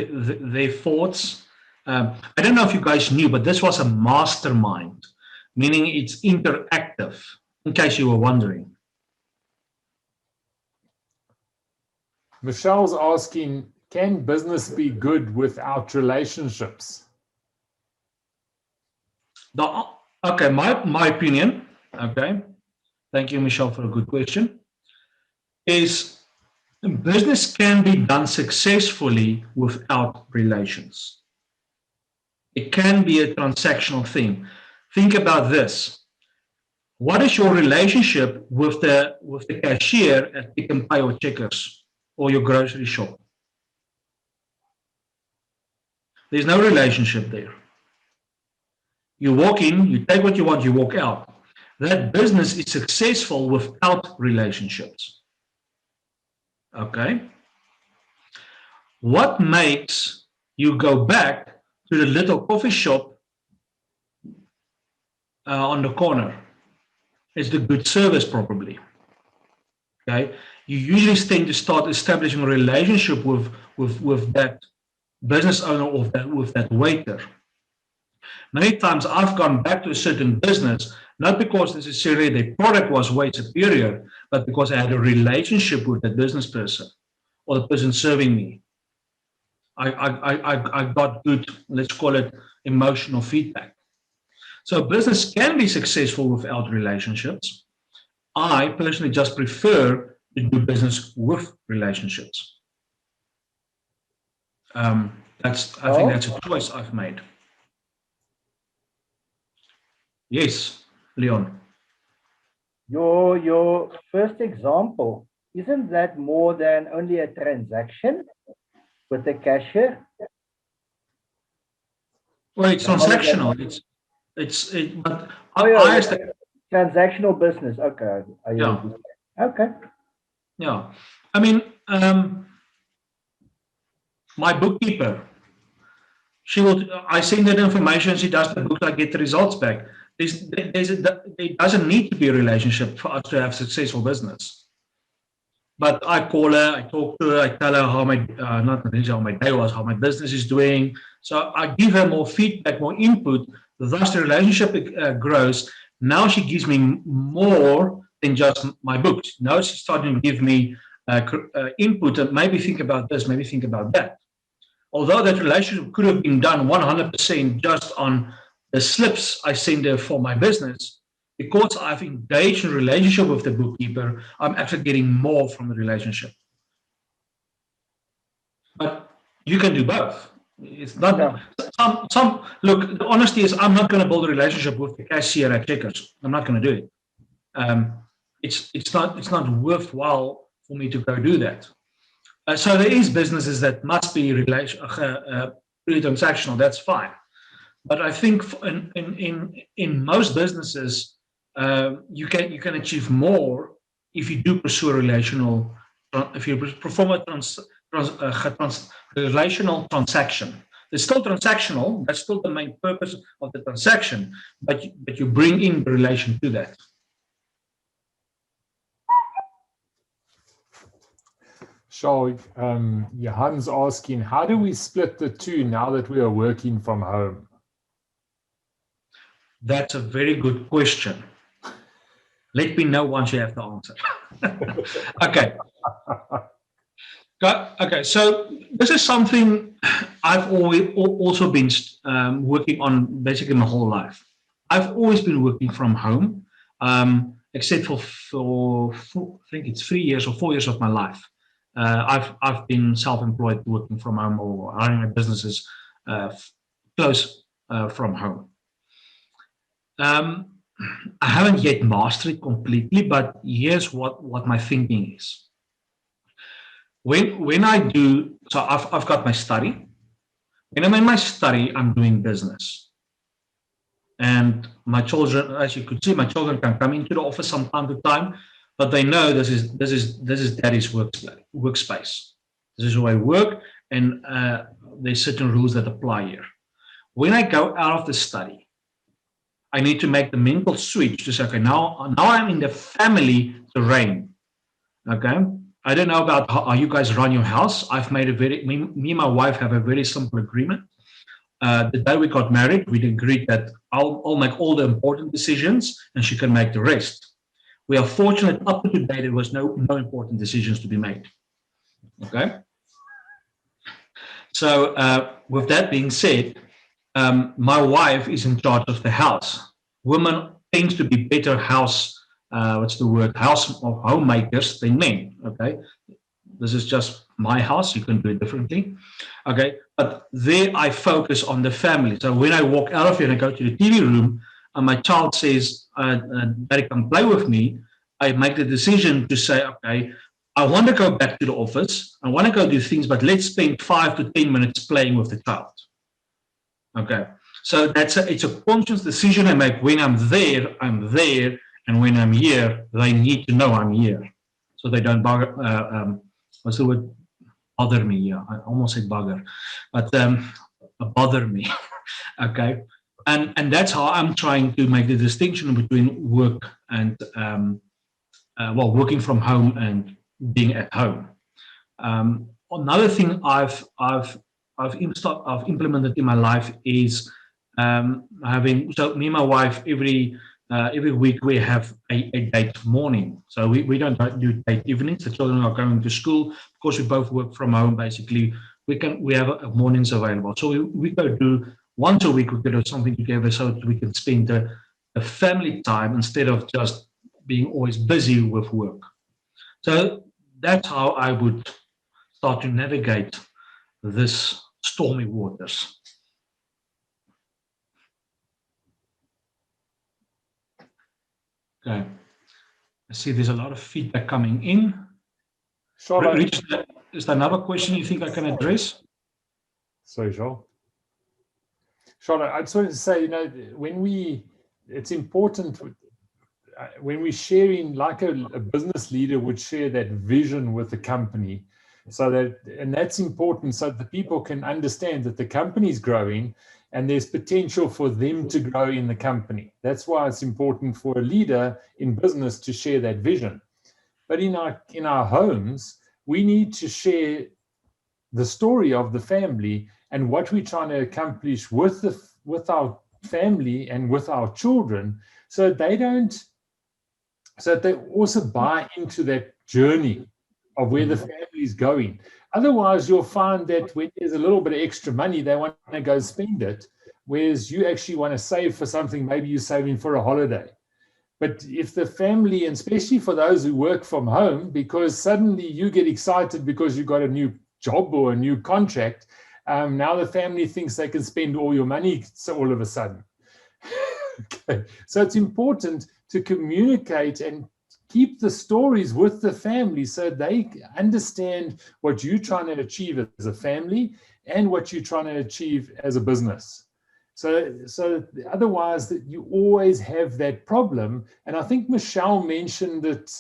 their thoughts? I don't know if you guys knew, but this was a mastermind, meaning it's interactive, in case you were wondering. Michelle's asking, can business be good without relationships? Okay, my opinion, okay, thank you, Michelle, for a good question, is business can be done successfully without relations. It can be a transactional thing. Think about this. What is your relationship with the cashier at Pick n Pay or Checkers or your grocery shop? There's no relationship there. You walk in, you take what you want, you walk out. That business is successful without relationships. Okay? What makes you go back to the little coffee shop on the corner? It's the good service, probably. Okay? You usually tend to start establishing a relationship with that business owner or with that waiter. Many times I've gone back to a certain business, not because necessarily their product was way superior, but because I had a relationship with that business person or the person serving me. I got good, let's call it emotional feedback. So business can be successful without relationships. I personally just prefer to do business with relationships. I think that's a choice I've made. Yes, Leon. Your first example, isn't that more than only a transaction with the cashier? Well, it's transactional. Transactional business. Okay. Yeah. Okay. Yeah. I mean, my bookkeeper, I send her information, she does the book, I get the results back. There doesn't need to be a relationship for us to have successful business. But I call her, I talk to her, I tell her how my, not necessarily how my day was, how my business is doing. So I give her more feedback, more input, thus the relationship grows. Now she gives me more than just my books. Now she's starting to give me input and maybe think about this, maybe think about that. Although that relationship could have been done 100% just on the slips I send her for my business, because I've engaged in a relationship with the bookkeeper, I'm actually getting more from the relationship. But you can do both. It's not look, the honesty is I'm not going to build a relationship with the cashier at Checkers. I'm not going to do it. It's not worthwhile for me to go do that. So there is businesses that must be really transactional. That's fine, but I think in most businesses you can achieve more if you do pursue a relational. If you perform a relational transaction, it's still transactional. That's still the main purpose of the transaction, but you bring in the relation to that. So, Johan's asking, how do we split the two now that we are working from home? That's a very good question. Let me know once you have the answer. Okay. Okay, so this is something I've always also been working on basically my whole life. I've always been working from home, except for I think it's 3 years or 4 years of my life. I've been self-employed, working from home, or running my businesses close from home. I haven't yet mastered it completely, but here's what my thinking is. When I do, so I've got my study. When I'm in my study, I'm doing business. And my children, as you could see, my children can come into the office from time to time, but they know this is daddy's workspace. This is where I work, and there's certain rules that apply here. When I go out of the study, I need to make the mental switch to say, okay, now I'm in the family terrain. Okay, I don't know about how you guys run your house. I've made me and my wife have a very simple agreement. The day we got married, we agreed that I'll make all the important decisions and she can make the rest. We are fortunate up to today there was no important decisions to be made. Okay. So with that being said, my wife is in charge of the house. Women tend to be better house homemakers than men. Okay, this is just my house. You can do it differently. Okay, but there I focus on the family. So when I walk out of here and I go to the TV room, and my child says, "Daddy, come play with me," I make the decision to say, "Okay, I want to go back to the office. I want to go do things, but let's spend 5 to 10 minutes playing with the child." Okay, so it's a conscious decision I make. When I'm there, and when I'm here, they need to know I'm here, so they don't bother. What's the word? Bother me. Yeah, I almost said bugger, but bother me. Okay, and that's how I'm trying to make the distinction between work and working from home and being at home. Another thing I've implemented in my life is so me and my wife every week we have a date morning. So we don't do date evenings. The children are going to school. Of course, we both work from home. Basically, we have mornings available. So we go do once a week. We go do something together so that we can spend the family time instead of just being always busy with work. So that's how I would start to navigate this stormy waters. Okay, I see there's a lot of feedback coming in. Rich, is there another question you think I can address? Sorry, Joel. Charlotte, I just wanted to say, it's important when we're sharing, like a business leader would share that vision with the company, and that's important so that the people can understand that the company is growing and there's potential for them to grow in the company. That's why it's important for a leader in business to share that vision. But in our homes, we need to share the story of the family and what we're trying to accomplish with our family and with our children, so they also buy into that journey of where the family is going. Otherwise, you'll find that when there's a little bit of extra money, they want to go spend it, whereas you actually want to save for something. Maybe you're saving for a holiday. But if the family, and especially for those who work from home, because suddenly you get excited because you got a new job or a new contract, now the family thinks they can spend all your money all of a sudden. Okay. So it's important to communicate and keep the stories with the family so they understand what you're trying to achieve as a family and what you're trying to achieve as a business. So otherwise, that you always have that problem. And I think Michelle mentioned that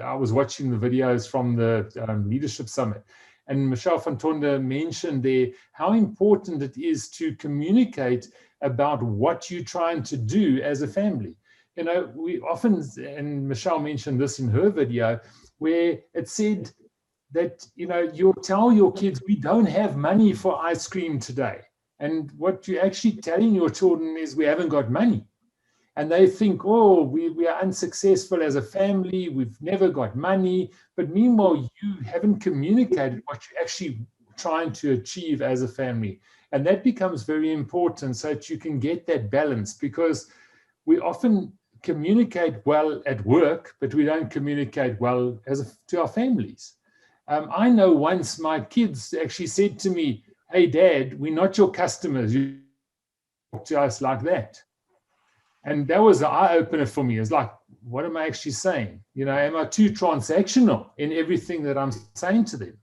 I was watching the videos from the Leadership Summit, and Michelle van Tonde mentioned there how important it is to communicate about what you're trying to do as a family. We often, and Michelle mentioned this in her video, where it said that, you'll tell your kids, we don't have money for ice cream today. And what you're actually telling your children is we haven't got money. And they think, oh, we are unsuccessful as a family. We've never got money. But meanwhile, you haven't communicated what you're actually trying to achieve as a family. And that becomes very important so that you can get that balance, because we often communicate well at work, but we don't communicate well to our families. I know once my kids actually said to me, "Hey, Dad, we're not your customers. You talk to us like that." And that was an eye-opener for me. It's like, what am I actually saying? You know, am I too transactional in everything that I'm saying to them?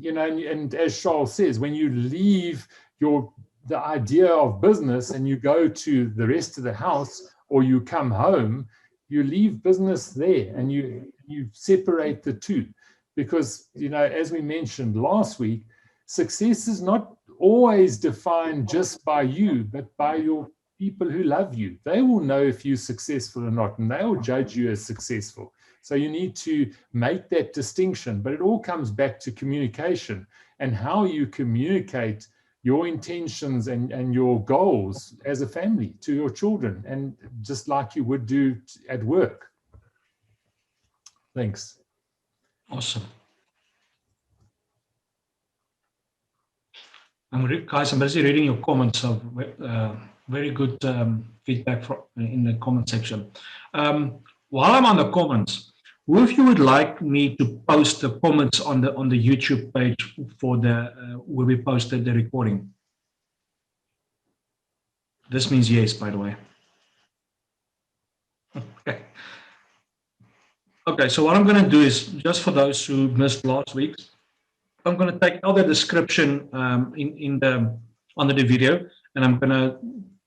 You know, and as Charles says, when you leave the idea of business and you go to the rest of the house, or you come home, you leave business there and you separate the two. Because, you know, as we mentioned last week, success is not always defined just by you, but by your people who love you. They will know if you're successful or not, and they will judge you as successful. So you need to make that distinction, but it all comes back to communication and how you communicate your intentions and your goals as a family to your children, and just like you would do at work. Thanks. Awesome. Guys, I'm busy reading your comments. So very good feedback in the comment section. While I'm on the comments, who of you would like me to post the comments on the YouTube page for the where we posted the recording? This means yes, by the way. Okay. Okay, so what I'm going to do is, just for those who missed last week's, I'm going to take all the description under the video, and I'm going to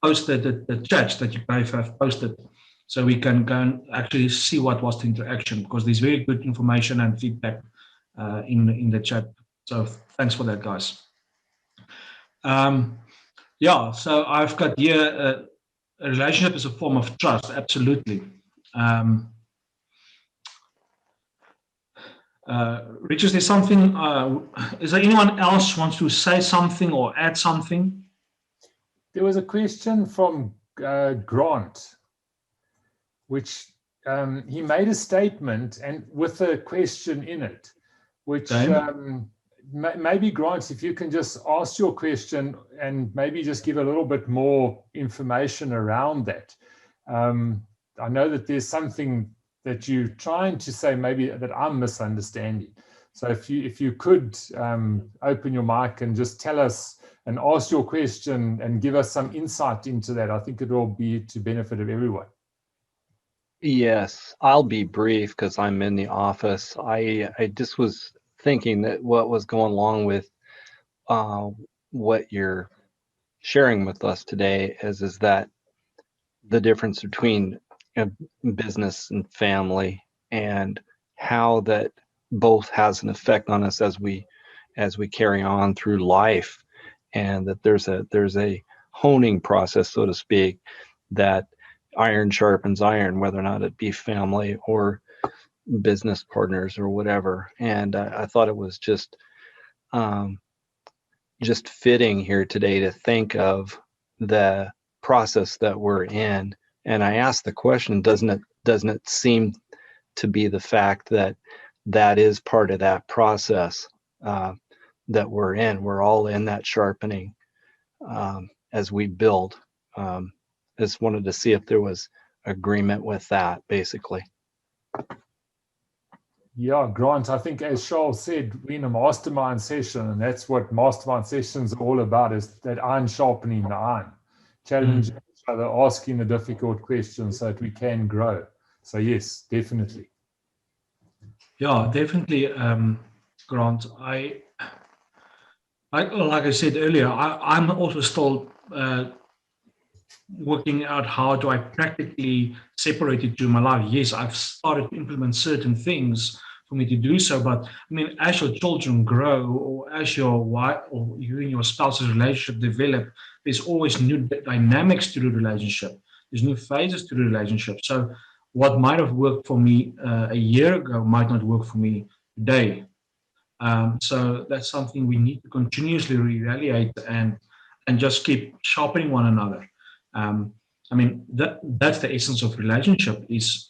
post the chats that you guys have posted, so we can go and actually see what was the interaction, because there's very good information and feedback in the chat. So thanks for that, guys. Yeah, so I've got here a relationship is a form of trust. Absolutely. Rich, is there something, is there anyone else wants to say something or add something? There was a question from Grant, which he made a statement and with a question in it, which maybe Grant, if you can just ask your question and maybe just give a little bit more information around that. I know that there's something that you're trying to say maybe that I'm misunderstanding. So if you could open your mic and just tell us and ask your question and give us some insight into that, I think it will be to benefit of everyone. Yes, I'll be brief because I'm in the office. I just was thinking that what was going along with what you're sharing with us today is that the difference between business and family, and how that both has an effect on us as we carry on through life, and that there's a honing process, so to speak, that iron sharpens iron, whether or not it be family or business partners or whatever. And I thought it was just fitting here today to think of the process that we're in. And I asked the question, doesn't it seem to be the fact that is part of that process that we're in? We're all in that sharpening as we build. Just wanted to see if there was agreement with that, basically. Yeah, Grant, I think as Charles said, we're in a mastermind session, and that's what mastermind sessions are all about, is that iron sharpening the iron, challenging each other, asking the difficult questions so that we can grow. So yes, definitely. Yeah, definitely, Grant. Like I said earlier, I'm also still working out how do I practically separate it to my life. Yes, I've started to implement certain things for me to do so, but I mean, as your children grow, or as your wife or you and your spouse's relationship develop, there's always new dynamics to the relationship. There's new phases to the relationship. So what might have worked for me a year ago might not work for me today. So that's something we need to continuously reevaluate and just keep sharpening one another. I mean, that's the essence of relationship, is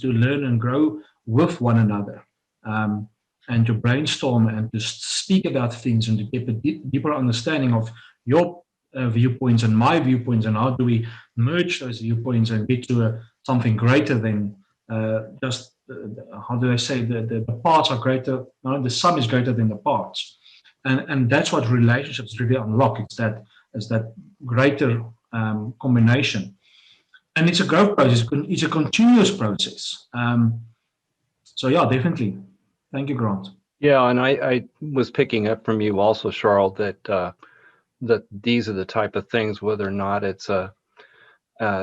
to learn and grow with one another, and to brainstorm and to speak about things and to get a deeper understanding of your viewpoints and my viewpoints, and how do we merge those viewpoints and get to something greater than how do I say, the parts are greater, no, the sum is greater than the parts. And that's what relationships really unlock. It's that greater combination. And it's a growth process. It's a continuous process. So yeah, definitely. Thank you, Grant. Yeah, and I was picking up from you also, Charles, that these are the type of things, whether or not it's a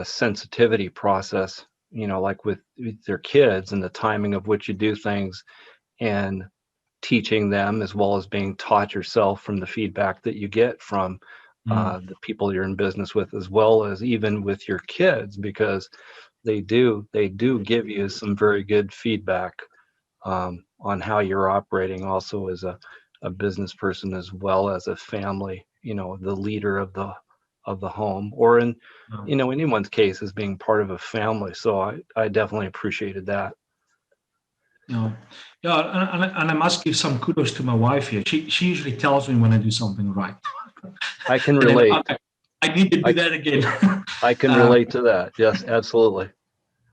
sensitivity process, like with their kids and the timing of which you do things, and teaching them as well as being taught yourself from the feedback that you get from the people you're in business with, as well as even with your kids, because they do give you some very good feedback on how you're operating also as a business person as well as a family, the leader of the home, or in anyone's case as being part of a family. So I definitely appreciated that. Yeah, and I must give some kudos to my wife here. She usually tells me when I do something right. I can relate. I need to do that again. I can relate to that. Yes, absolutely.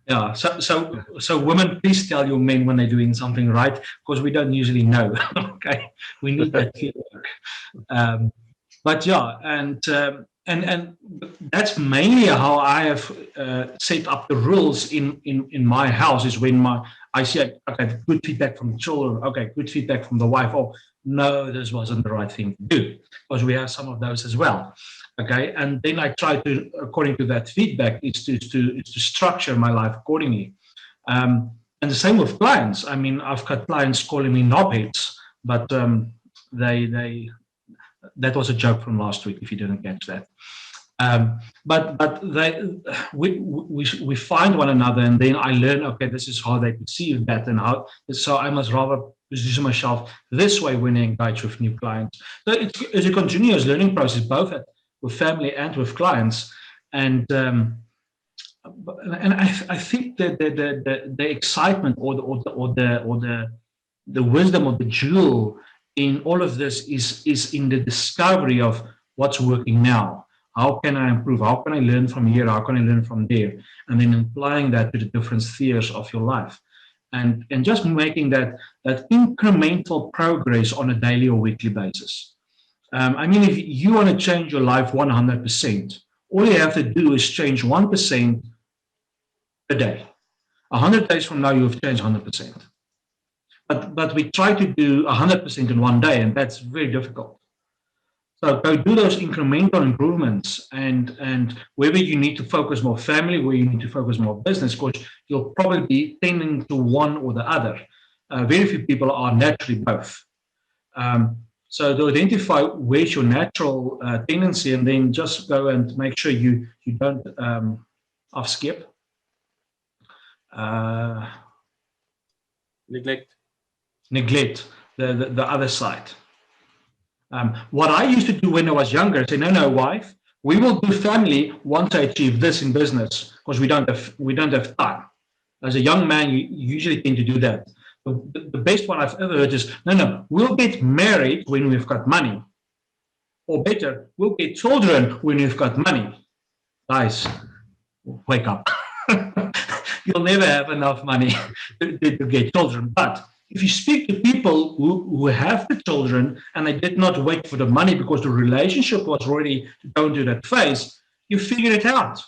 Yeah. So women, please tell your men when they're doing something right, because we don't usually know. Okay, we need that feedback. But yeah, and that's mainly how I have set up the rules in my house. Is when I say, okay, good feedback from the children, okay, good feedback from the wife. Oh no, this wasn't the right thing to do, because we have some of those as well. Okay, and then I try to, according to that feedback, is to structure my life accordingly. And the same with clients. I mean, I've got clients calling me knobheads, but that was a joke from last week, if you didn't catch that. But we find one another, and then I learn, okay, this is how they perceive that, and how. So I must rather position myself this way when I engage with new clients. So it's a continuous learning process, both with family and with clients, and I think that the excitement or the wisdom of the jewel in all of this is in the discovery of what's working now. How can I improve? How can I learn from here? How can I learn from there? And then applying that to the different spheres of your life, and just making that incremental progress on a daily or weekly basis. I mean, if you want to change your life 100%, all you have to do is change 1% a day. 100 days from now, you've changed 100%. But we try to do 100% in one day, and that's very difficult. So go do those incremental improvements, and whether you need to focus more family, where you need to focus more business, because you'll probably be tending to one or the other. Very few people are naturally both. So to identify where's your natural tendency, and then just go and make sure you don't off skip. Neglect the other side. What I used to do when I was younger, I say, no, wife, we will do family once I achieve this in business, because we don't have time. As a young man, you usually tend to do that. The best one I've ever heard is, no, we'll get married when we've got money. Or better, we'll get children when we've got money. Guys, wake up. You'll never have enough money to get children. But if you speak to people who have the children and they did not wait for the money because the relationship was already going to that phase, you figure it out.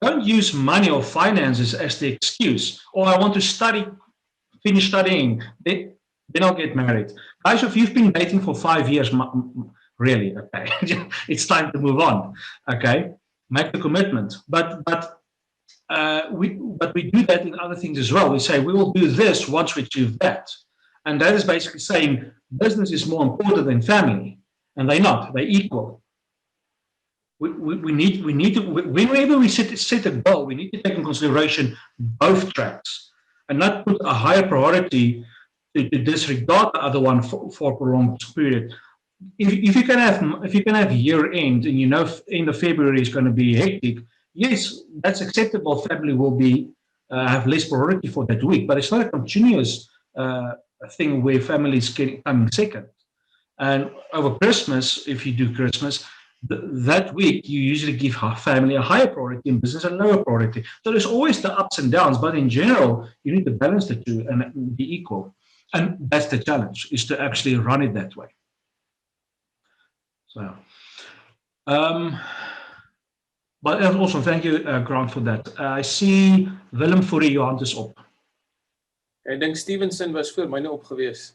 Don't use money or finances as the excuse. Oh, I want to finish studying, then I'll get married. Guys, if you've been dating for 5 years, really, okay, it's time to move on, okay? Make the commitment. But we do that in other things as well. We say we will do this once we achieve that, and that is basically saying business is more important than family, and they're not. They're equal. We need to, whenever we set a goal, we need to take in consideration both tracks, and not put a higher priority to disregard the other one for a prolonged period. If you can have year end, and you know end of February is going to be hectic, yes, that's acceptable. Family will be have less priority for that week, but it's not a continuous thing where families coming second. And over Christmas, if you do Christmas, that week you usually give family a higher priority and business a lower priority. So there's always the ups and downs, but in general, you need to balance the two and be equal. And that's the challenge, is to actually run it that way. So, but awesome, thank you, Grant, for that. I see Willem Fourie, jou hand is op. Ek dink Stevenson was voor myne op gewees.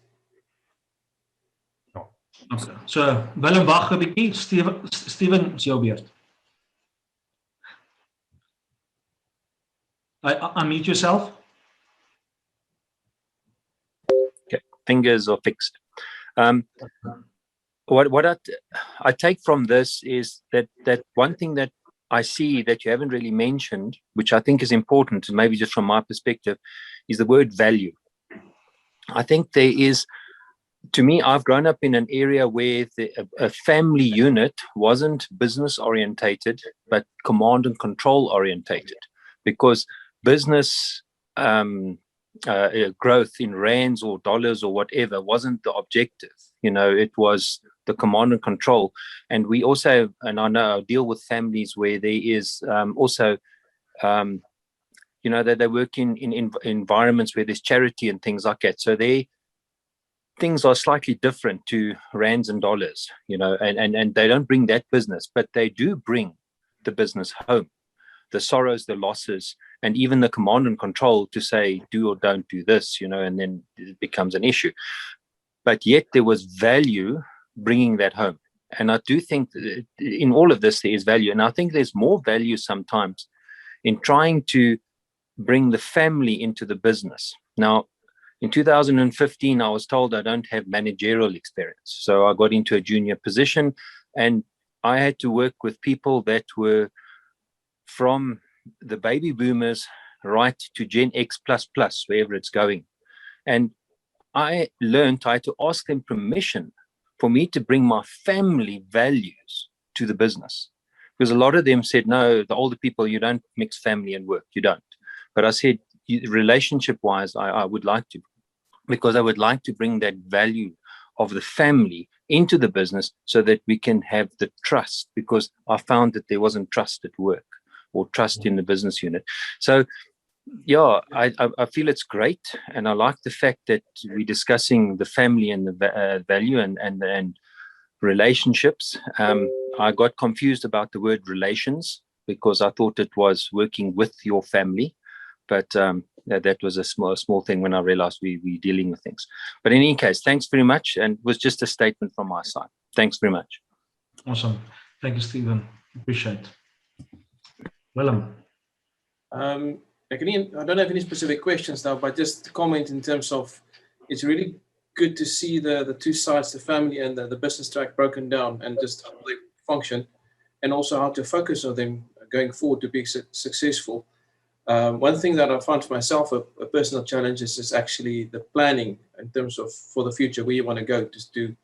Okay. So, Willem, wag 'n bietjie. Steven, is jou beurt. Unmute yourself. Okay, fingers are fixed. What I take from this is that one thing that I see that you haven't really mentioned, which I think is important, maybe just from my perspective, is the word value. I think there is, to me, I've grown up in an area where a family unit wasn't business orientated, but command and control orientated, because business growth in rands or dollars or whatever wasn't the objective. You know, it was the command and control. And we also, and I know I deal with families where there is also, you know, that they work in environments where there's charity and things like that. So things are slightly different to rands and dollars, you know, and they don't bring that business, but they do bring the business home, the sorrows, the losses, and even the command and control to say, do or don't do this, you know, and then it becomes an issue. But yet there was value bringing that home. And I do think that in all of this, there is value. And I think there's more value sometimes in trying to bring the family into the business. Now, in 2015, I was told I don't have managerial experience. So I got into a junior position and I had to work with people that were from the baby boomers right to Gen X++, wherever it's going. And I learned I had to ask them permission for me to bring my family values to the business. Because a lot of them said, no, the older people, you don't mix family and work, you don't. But I said, relationship-wise, I would like to, because I would like to bring that value of the family into the business so that we can have the trust, because I found that there wasn't trust at work or trust in the business unit. So, yeah, I feel it's great. And I like the fact that we're discussing the family and the value and relationships. I got confused about the word relations because I thought it was working with your family. But that was a small thing when I realized we're dealing with things. But in any case, thanks very much. And it was just a statement from my side. Thanks very much. Awesome. Thank you, Stephen. Appreciate it. Willem. I don't have any specific questions now, but just to comment in terms of, it's really good to see the two sides, the family and the business track, broken down and just how they function, and also how to focus on them going forward to be successful. One thing that I found for myself a personal challenge is actually the planning in terms of for the future, where you want to go, just to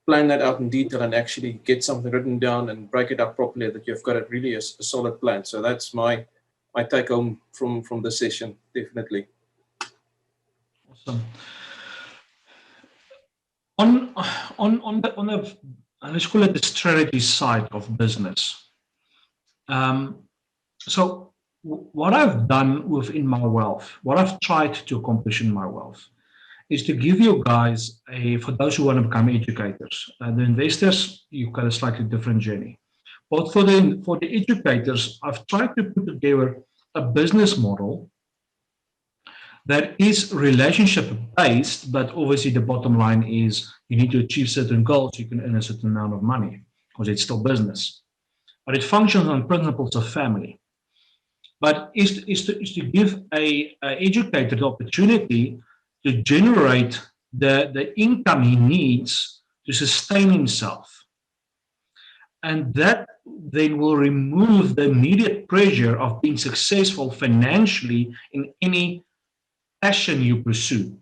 plan that out in detail and actually get something written down and break it up properly, that you've got really a solid plan. So that's my take home from the session, definitely. Awesome. On the let's call it the strategy side of business. So what I've done within MyWealth, what I've tried to accomplish in MyWealth, is to give you guys for those who want to become educators. The investors, you've got a slightly different journey. But for the educators, I've tried to put together a business model that is relationship-based, but obviously the bottom line is you need to achieve certain goals, you can earn a certain amount of money, because it's still business. But it functions on principles of family. But is to give a educator the opportunity to generate the income he needs to sustain himself. And that then will remove the immediate pressure of being successful financially in any passion you pursue.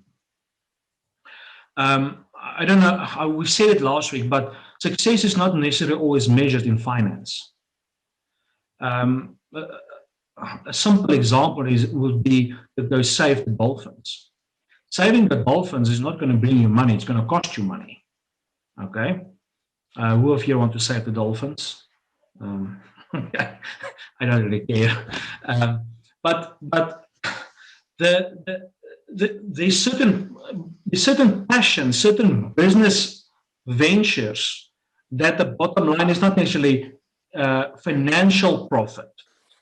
I don't know how we said it last week, but success is not necessarily always measured in finance. A simple example would be to go save the dolphins. Saving the dolphins is not going to bring you money, it's going to cost you money. Okay? Who of you want to save the dolphins? I don't really care. But there's certain passions, certain business ventures that the bottom line is not necessarily financial profit,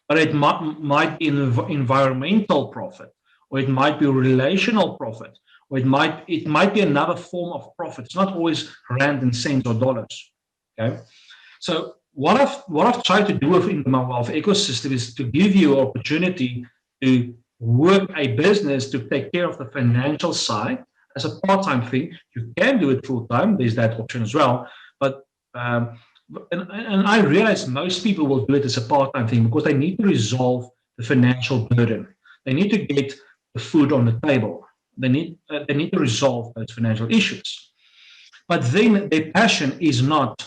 but it might be environmental profit, or it might be relational profit, or it might be another form of profit. It's not always rand and cents or dollars. Okay, so what I've tried to do within the MyWealth ecosystem is to give you an opportunity to work a business to take care of the financial side as a part-time thing. You can do it full-time. There's that option as well. But and I realize most people will do it as a part-time thing because they need to resolve the financial burden. They need to get the food on the table. They need to resolve those financial issues. But then their passion is not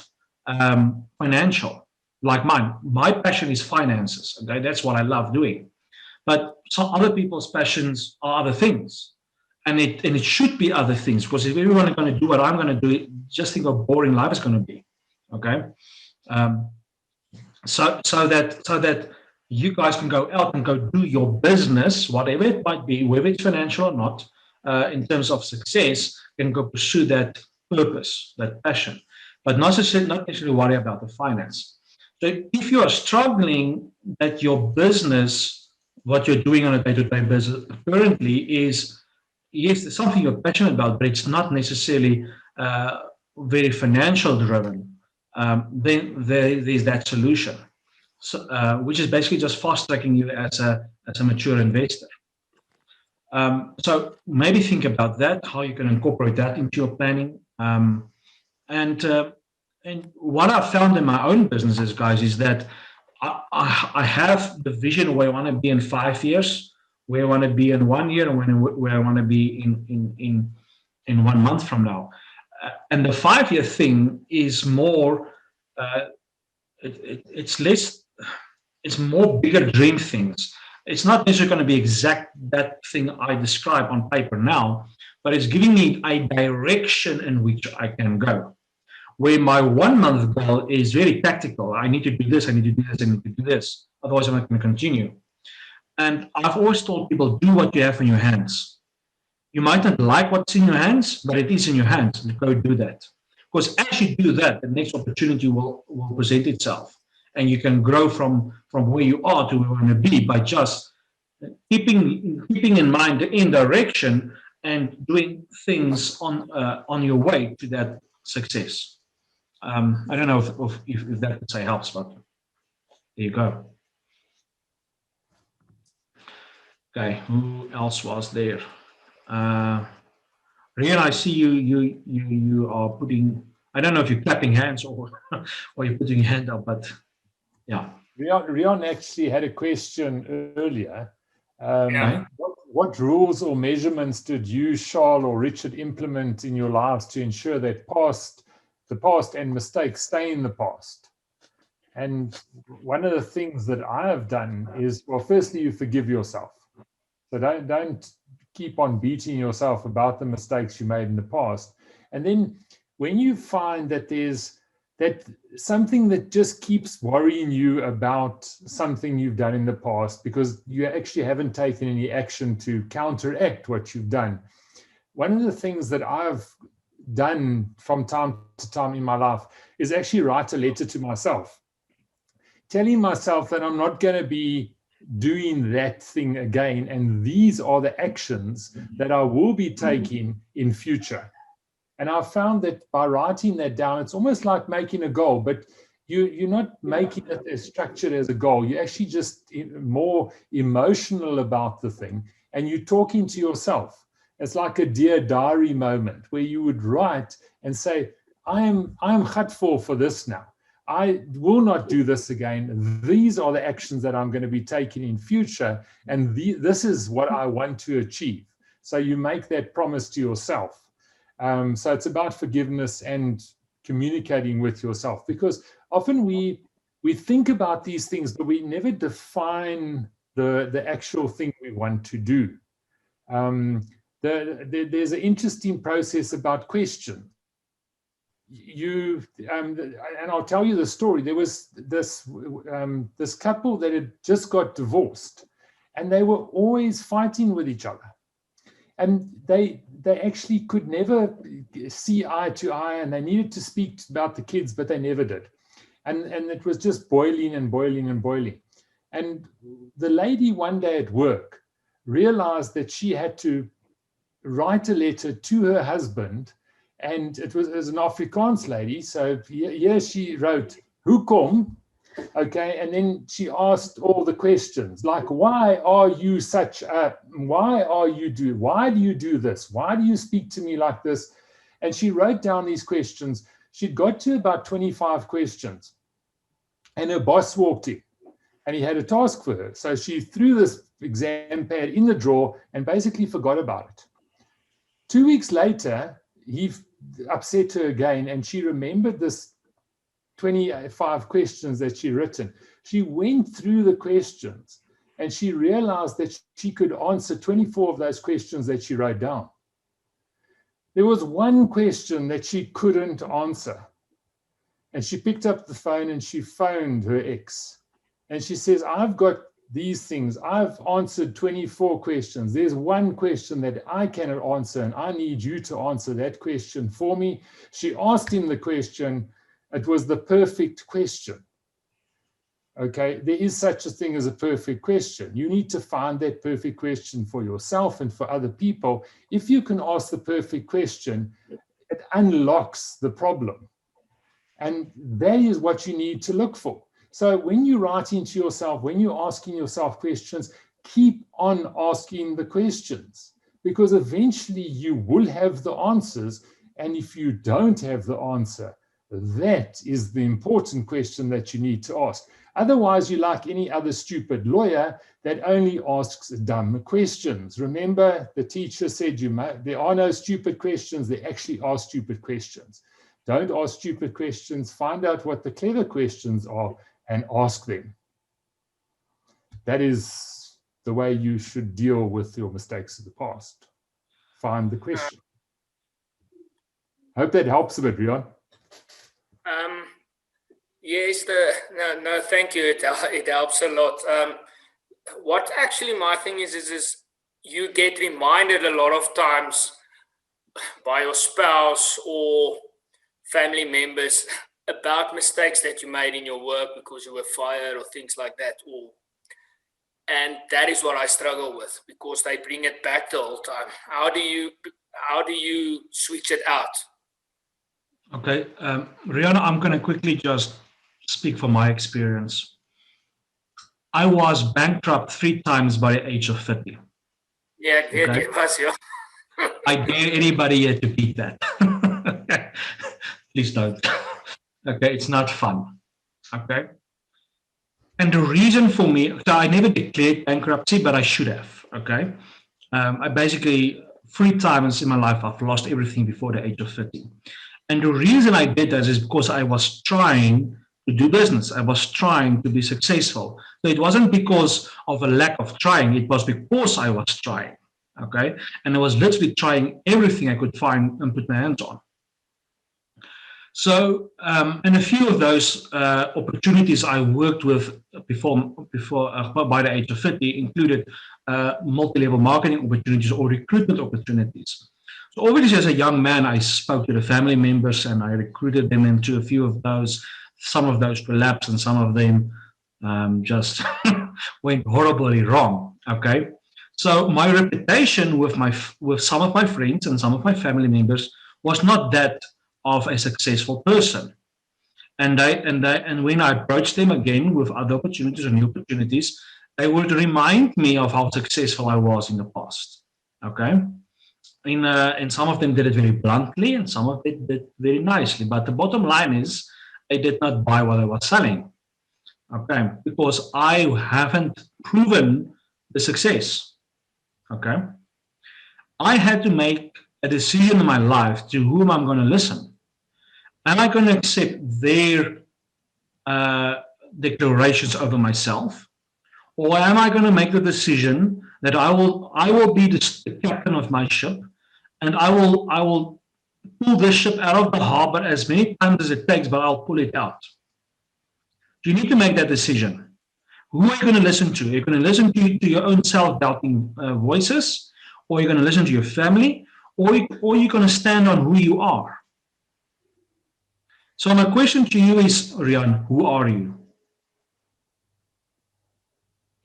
financial like mine. My passion is finances. Okay, that's what I love doing. But some other people's passions are other things, and it should be other things, because if everyone is going to do what I'm going to do, just think how boring life is going to be. Okay, so that you guys can go out and go do your business, whatever it might be, whether it's financial or not, in terms of success, can go pursue that purpose, that passion, but not necessarily worry about the finance. So if you are struggling that your business, what you're doing on a day-to-day business currently is, yes, there's something you're passionate about, but it's not necessarily very financial driven, then there's that solution, so, which is basically just fast-tracking you as a mature investor. So maybe think about that, how you can incorporate that into your planning. And what I've found in my own businesses, guys, is that I have the vision where I want to be in 5 years, where I want to be in 1 year, and where I want to be in 1 month from now. And the 5-year thing is more, it's less, it's more bigger dream things. It's not necessarily going to be exact that thing I describe on paper now, but it's giving me a direction in which I can go. Where my 1 month goal is very tactical. I need to do this, I need to do this, I need to do this. Otherwise, I'm not going to continue. And I've always told people, do what you have in your hands. You might not like what's in your hands, but it is in your hands. Go do that. Because as you do that, the next opportunity will present itself. And you can grow from where you are to where you want to be by just keeping in mind the in direction and doing things on your way to that success. I don't know if that would say helps, but there you go. Okay, who else was there? Rian, I see you are putting, I don't know if you're clapping hands or you're putting your hand up, but yeah. Rian actually had a question earlier. What rules or measurements did you, Charles, or Richard implement in your lives to ensure that the past and mistakes stay in the past? And one of the things that I have done is, well, firstly, you forgive yourself. So don't keep on beating yourself about the mistakes you made in the past. And then when you find that there's something that just keeps worrying you about something you've done in the past because you actually haven't taken any action to counteract what you've done. One of the things that I've done from time to time in my life is actually write a letter to myself, telling myself that I'm not going to be doing that thing again, and these are the actions that I will be taking in future. And I found that by writing that down, it's almost like making a goal, but you're not making it as structured as a goal. You're actually just more emotional about the thing, and you're talking to yourself. It's like a Dear Diary moment where you would write and say, I am grateful for this now. I will not do this again. These are the actions that I'm going to be taking in future, and this is what I want to achieve. So you make that promise to yourself. So it's about forgiveness and communicating with yourself, because often we think about these things, but we never define the actual thing we want to do. There's an interesting process about questions. and I'll tell you the story. There was this couple that had just got divorced, and they were always fighting with each other, and they actually could never see eye to eye, and they needed to speak about the kids, but they never did, and it was just boiling and boiling and boiling. And the lady one day at work realized that she had to write a letter to her husband. And it was an Afrikaans lady. So here she wrote, "Hoekom?" Okay. And then she asked all the questions like, why are you such a, why do you do this? Why do you speak to me like this? And she wrote down these questions. She'd got to about 25 questions. And her boss walked in and he had a task for her. So she threw this exam pad in the drawer and basically forgot about it. 2 weeks later, he upset her again, and she remembered this 25 questions that she'd written. She went through the questions, and she realized that she could answer 24 of those questions that she wrote down. There was one question that she couldn't answer, and she picked up the phone and she phoned her ex, and she says, "I've got these things. I've answered 24 questions. There's one question that I cannot answer, and I need you to answer that question for me." She asked him the question. It was the perfect question. Okay, there is such a thing as a perfect question. You need to find that perfect question for yourself and for other people. If you can ask the perfect question, it unlocks the problem. And that is what you need to look for. So when you write into yourself, when you're asking yourself questions, keep on asking the questions, because eventually you will have the answers. And if you don't have the answer, that is the important question that you need to ask. Otherwise, you're like any other stupid lawyer that only asks dumb questions. Remember, the teacher said there are no stupid questions, there actually are stupid questions. Don't ask stupid questions, find out what the clever questions are and ask them. That is the way you should deal with your mistakes of the past. Find the question. Hope that helps a bit, Rion. Yes, no, thank you. It helps a lot. What actually my thing is you get reminded a lot of times by your spouse or family members about mistakes that you made in your work because you were fired or things like that. And that is what I struggle with, because they bring it back the whole time. How do you switch it out? Okay, Rihanna, I'm going to quickly just speak from my experience. I was bankrupt 3 times by the age of 50. Yeah, okay? Yeah. I dare anybody here to beat that. Please don't. Okay, it's not fun. Okay. And the reason for me, so I never declared bankruptcy, but I should have. Okay. I basically 3 times in my life I've lost everything before the age of 50. And the reason I did that is because I was trying to do business. I was trying to be successful. So it wasn't because of a lack of trying. It was because I was trying. Okay. And I was literally trying everything I could find and put my hands on. So, and a few of those opportunities I worked with before by the age of 50 included multi-level marketing opportunities or recruitment opportunities. So obviously, as a young man, I spoke to the family members and I recruited them into a few of those. Some of those collapsed and some of them just went horribly wrong. Okay, so my reputation with some of my friends and some of my family members was not that of a successful person, and when I approached them again with other opportunities or new opportunities, they would remind me of how successful I was in the past. Okay. And some of them did it very bluntly and some of it did very nicely. But the bottom line is they did not buy what I was selling. Okay. Because I haven't proven the success. Okay. I had to make a decision in my life to whom I'm going to listen. Am I going to accept their declarations over myself? Or am I going to make the decision that I will be the captain of my ship, and I will pull this ship out of the harbor as many times as it takes, but I'll pull it out. You need to make that decision. Who are you going to listen to? Are you going to listen to your own self-doubting voices, or are you going to listen to your family, or are you going to stand on who you are? So my question to you is, Rian, who are you?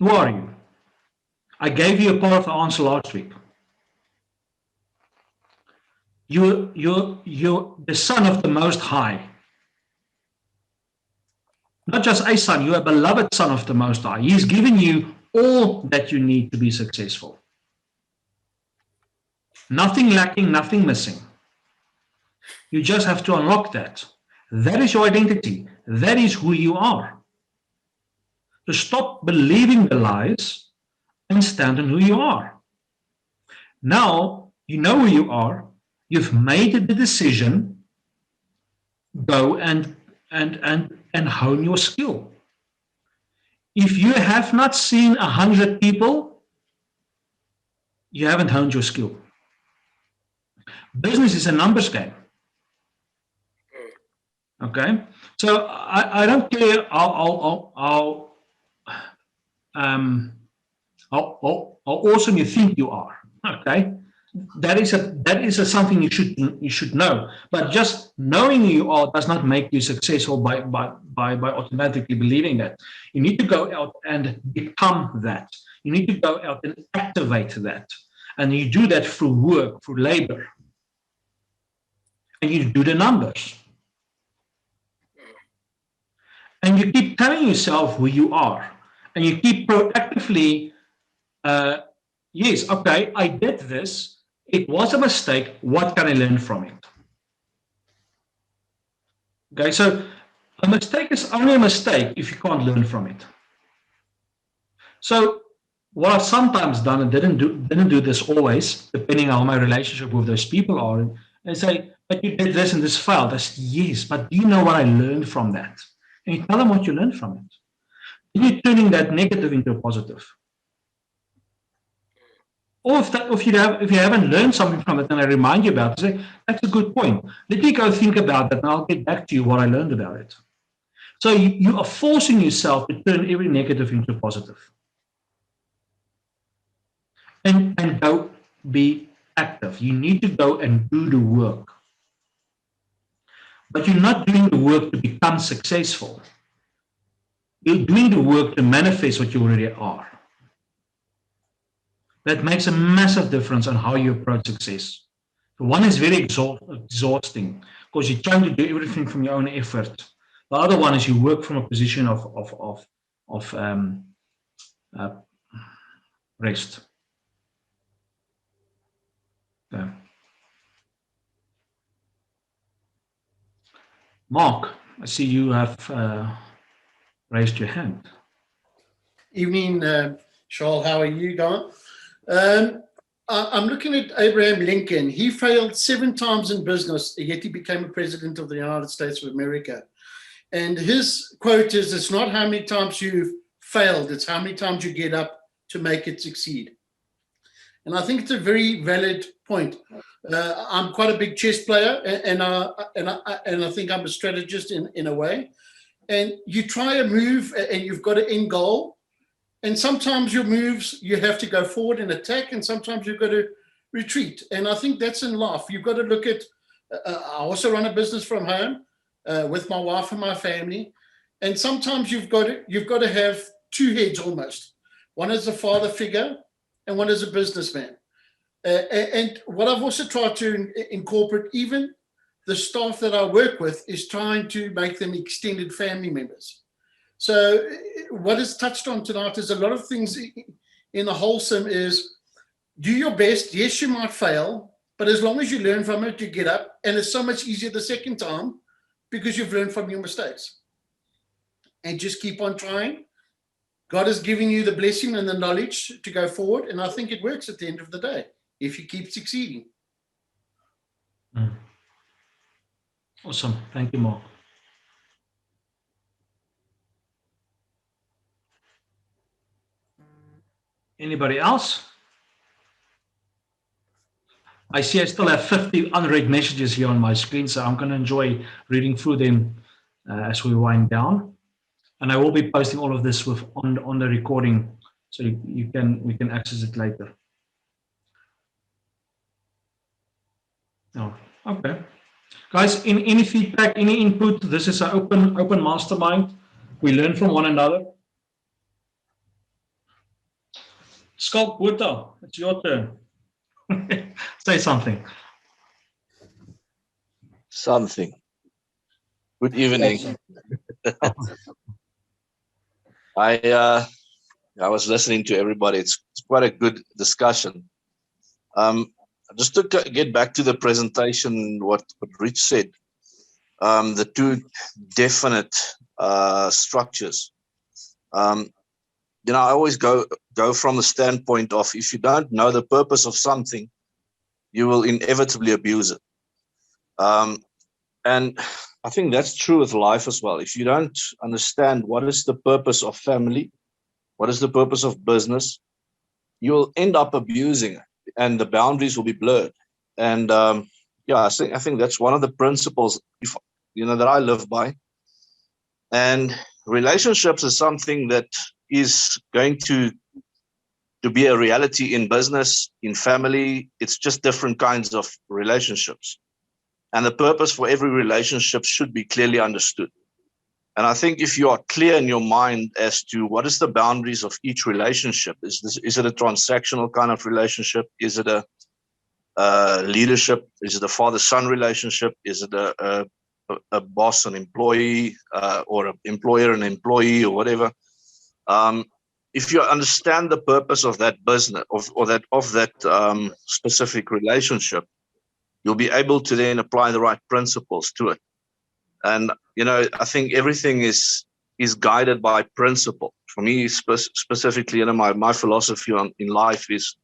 Who are you? I gave you a part of the answer last week. You're the son of the Most High. Not just a son, you're a beloved son of the Most High. He's given you all that you need to be successful. Nothing lacking, nothing missing. You just have to unlock that. That is your identity. That is who you are. So stop believing the lies and stand on who you are. Now you know who you are. You've made the decision. Go and hone your skill. If you have not seen 100 people, you haven't honed your skill. Business is a numbers game. Okay, so I don't care how awesome you think you are. Okay, that is something you should know. But just knowing who you are does not make you successful by automatically believing that. You need to go out and become that. You need to go out and activate that, and you do that through work, through labor, and you do the numbers. And you keep telling yourself who you are, and you keep proactively, yes, okay, I did this. It was a mistake. What can I learn from it? Okay, so a mistake is only a mistake if you can't learn from it. So what I've sometimes done, and didn't do this always, depending on how my relationship with those people are, and say, but you did this and this failed. I said, yes, but do you know what I learned from that? And you tell them what you learned from it. Then you're turning that negative into a positive. Or if you haven't learned something from it, and I remind you about it, say, that's a good point. Let me go think about that, and I'll get back to you what I learned about it. So you are forcing yourself to turn every negative into a positive. And go be active. You need to go and do the work. But you're not doing the work to become successful. You're doing the work to manifest what you already are. That makes a massive difference on how you approach success. One is very exhausting because you're trying to do everything from your own effort. The other one is you work from a position of rest. Okay. Mark, I see you have raised your hand. Evening, Charles. How are you going? I'm looking at Abraham Lincoln. He failed 7 times in business, yet he became a president of the United States of America. And his quote is, it's not how many times you've failed, it's how many times you get up to make it succeed. And I think it's a very valid point. I'm quite a big chess player, and I think I'm a strategist in a way. And you try a move, and you've got an end goal. And sometimes your moves, you have to go forward and attack, and sometimes you've got to retreat. And I think that's in life. You've got to look at, I also run a business from home with my wife and my family. And sometimes you've got to have 2 heads almost. One is a father figure and one is a businessman. And what I've also tried to incorporate, even the staff that I work with, is trying to make them extended family members. So what is touched on tonight is a lot of things in the wholesome is do your best. Yes, you might fail, but as long as you learn from it, you get up. And it's so much easier the second time because you've learned from your mistakes. And just keep on trying. God is giving you the blessing and the knowledge to go forward. And I think it works at the end of the day if you keep succeeding. Awesome. Thank you, Mark. Anybody else? I see I still have 50 unread messages here on my screen, so I'm going to enjoy reading through them as we wind down. And I will be posting all of this on the recording, so we can access it later. Oh, okay. Guys, any feedback, any input? This is an open mastermind. We learn from one another. Skulk Buddha, it's your turn. Say something. Something. Good evening. I was listening to everybody. It's quite a good discussion. Just to get back to the presentation, what Rich said, the two definite structures. I always go from the standpoint of, if you don't know the purpose of something, you will inevitably abuse it. And I think that's true with life as well. If you don't understand what is the purpose of family, what is the purpose of business, you'll end up abusing it, and the boundaries will be blurred. And I think that's one of the principles, that I live by. And relationships is something that is going to be a reality in business, in family. It's just different kinds of relationships. And the purpose for every relationship should be clearly understood. And I think if you are clear in your mind as to what is the boundaries of each relationship, is it a transactional kind of relationship? Is it a leadership? Is it a father-son relationship? Is it a boss and employee, or an employer and employee, or whatever? If you understand the purpose of that business of that specific relationship, you'll be able to then apply the right principles to it. And I think everything is guided by principle. For me, specifically, my philosophy in life is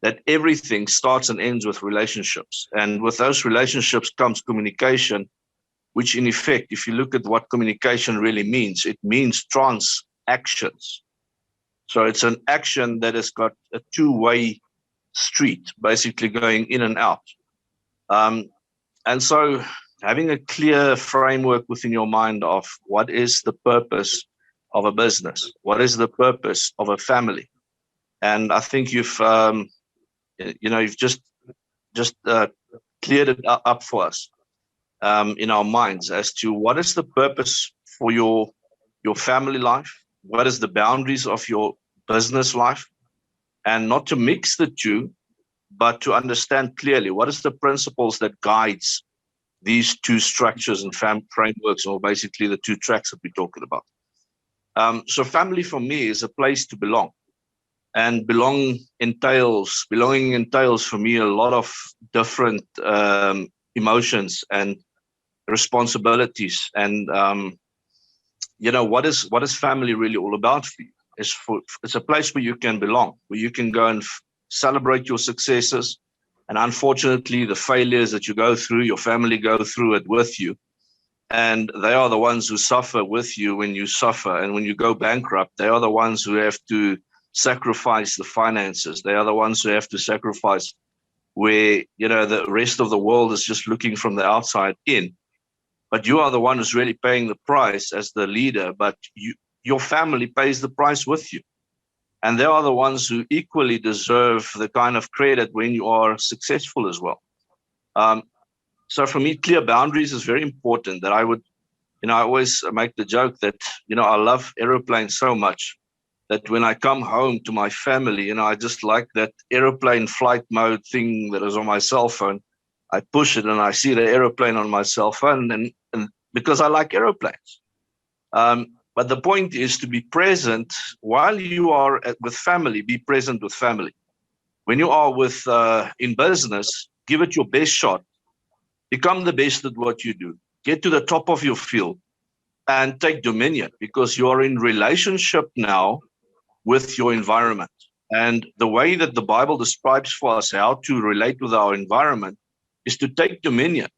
that everything starts and ends with relationships, and with those relationships comes communication, which in effect, if you look at what communication really means, it means transactions. So it's an action that has got a two-way street, basically going in and out. And so having a clear framework within your mind of what is the purpose of a business, what is the purpose of a family, and I think you've just cleared it up for us in our minds as to what is the purpose for your family life, what is the boundaries of your business life, and not to mix the two, but to understand clearly what is the principles that guides these two structures and frameworks, or basically the two tracks that we're talking about. So family for me is a place to belong, and belonging entails for me a lot of different emotions and responsibilities. And what is family really all about for you? It's a place where you can belong, where you can go and celebrate your successes, and unfortunately the failures that you go through, your family go through it with you, and they are the ones who suffer with you when you suffer. And when you go bankrupt, they are the ones who have to sacrifice the finances. They are the ones who have to sacrifice where the rest of the world is just looking from the outside in, but you are the one who's really paying the price as the leader. But your family pays the price with you. And they are the ones who equally deserve the kind of credit when you are successful as well. So for me, clear boundaries is very important. That I would, I always make the joke that, I love aeroplanes so much that when I come home to my family, I just like that aeroplane flight mode thing that is on my cell phone. I push it and I see the aeroplane on my cell phone, and because I like aeroplanes. But the point is to be present while you are with family. Be present with family. When you are in business, give it your best shot. Become the best at what you do. Get to the top of your field and take dominion, because you are in relationship now with your environment. And the way that the Bible describes for us how to relate with our environment is to take dominion.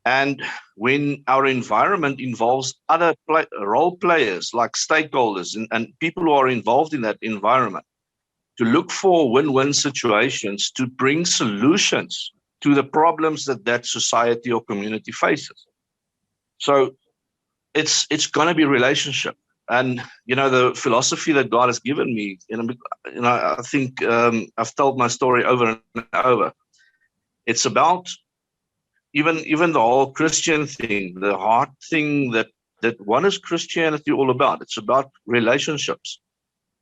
And when our environment involves other role players like stakeholders and people who are involved in that environment, to look for win-win situations to bring solutions to the problems that society or community faces. So it's going to be relationship. And, the philosophy that God has given me, I think I've told my story over and over. It's about even the whole Christian thing, the hard thing that what is Christianity all about? It's about relationships.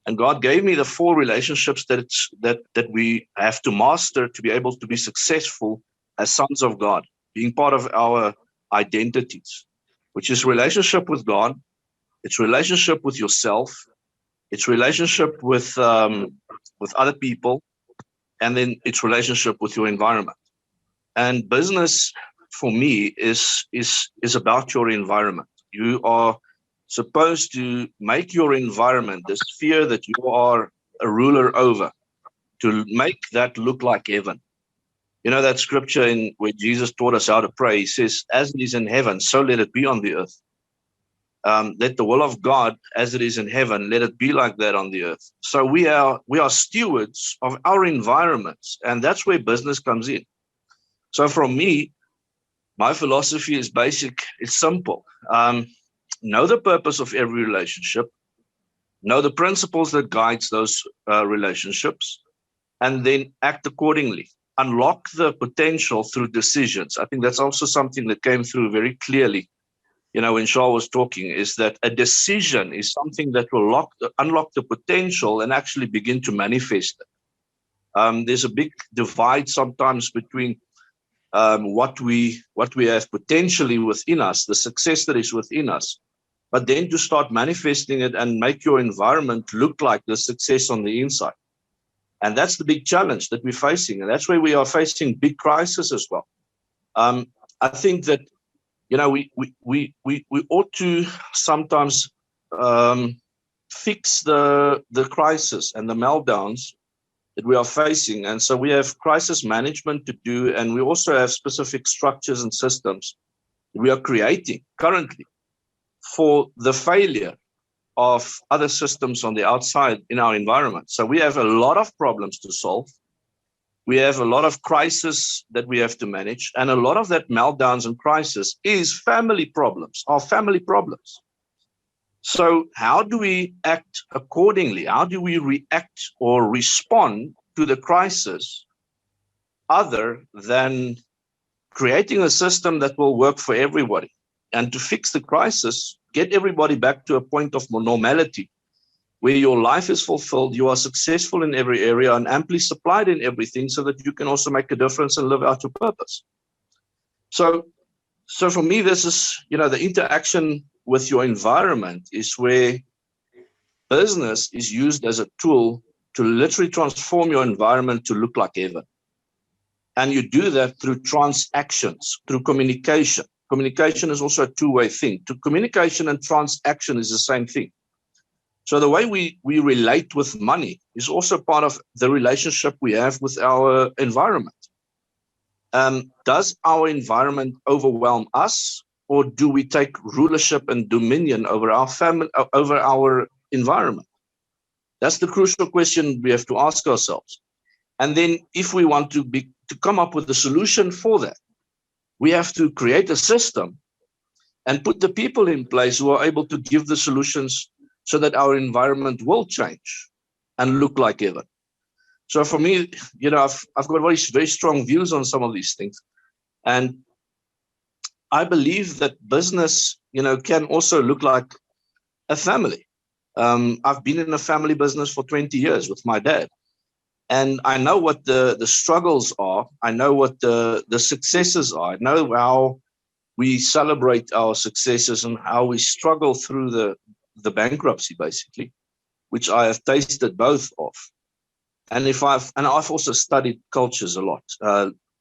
And God gave me the 4 relationships that we have to master to be able to be successful as sons of God, being part of our identities, which is relationship with God, it's relationship with yourself, it's relationship with other people, and then it's relationship with your environment. And business for me is about your environment. You are supposed to make your environment, the sphere that you are a ruler over, to make that look like heaven. That scripture where Jesus taught us how to pray, he says, as it is in heaven, so let it be on the earth. Let the will of God, as it is in heaven, let it be like that on the earth. So we are stewards of our environments, and that's where business comes in. So from me, my philosophy is basic. It's simple. Know the purpose of every relationship, know the principles that guides those relationships, and then act accordingly. Unlock the potential through decisions. I think that's also something that came through very clearly, when Charles was talking, is that a decision is something that will unlock the potential and actually begin to manifest it. There's a big divide sometimes between what we have potentially within us, the success that is within us, but then to start manifesting it and make your environment look like the success on the inside. And that's the big challenge that we're facing. And that's where we are facing big crises as well. I think that, we ought to sometimes fix the crisis and the meltdowns that we are facing. And so we have crisis management to do, and we also have specific structures and systems we are creating currently for the failure of other systems on the outside in our environment. So we have a lot of problems to solve. We have a lot of crises that we have to manage, and a lot of that meltdowns and crisis is family problems, our family problems. So how do we act accordingly? How do we react or respond to the crisis other than creating a system that will work for everybody? And to fix the crisis, get everybody back to a point of normality where your life is fulfilled, you are successful in every area and amply supplied in everything, so that you can also make a difference and live out your purpose. So for me, this is, the interaction with your environment is where business is used as a tool to literally transform your environment to look like heaven. And you do that through transactions, through communication. Communication is also a two-way thing. Communication and transaction is the same thing. So the way we relate with money is also part of the relationship we have with our environment. Does our environment overwhelm us, or do we take rulership and dominion over our family, over our environment? That's the crucial question we have to ask ourselves. And then if we want to come up with a solution for that, we have to create a system and put the people in place who are able to give the solutions so that our environment will change and look like heaven. So for me, I've got very, very strong views on some of these things. And I believe that business, can also look like a family. I've been in a family business for 20 years with my dad. And I know what the struggles are. I know what the successes are. I know how we celebrate our successes and how we struggle through the bankruptcy, basically, which I have tasted both of. And I've also studied cultures a lot,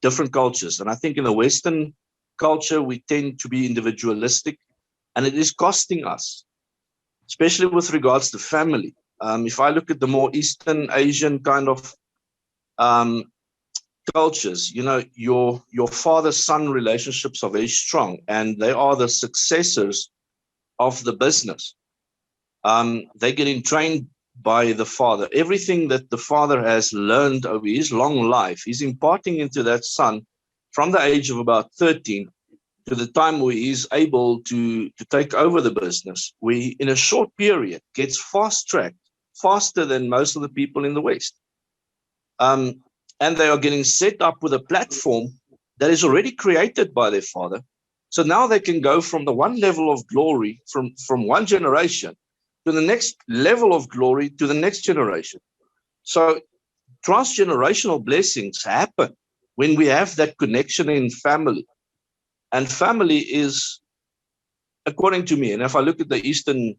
different cultures. And I think in the Western culture, we tend to be individualistic, and it is costing us, especially with regards to family. If I look at the more Eastern Asian kind of cultures, your father-son relationships are very strong, and they are the successors of the business. They're getting trained by the father. Everything that the father has learned over his long life, he's imparting into that son from the age of about 13 to the time where he's able to take over the business, where he, in a short period, gets fast-tracked, faster than most of the people in the West. And they are getting set up with a platform that is already created by their father. So now they can go from the one level of glory from one generation to the next level of glory to the next generation. So transgenerational blessings happen when we have that connection in family. And family is, according to me, and if I look at the Eastern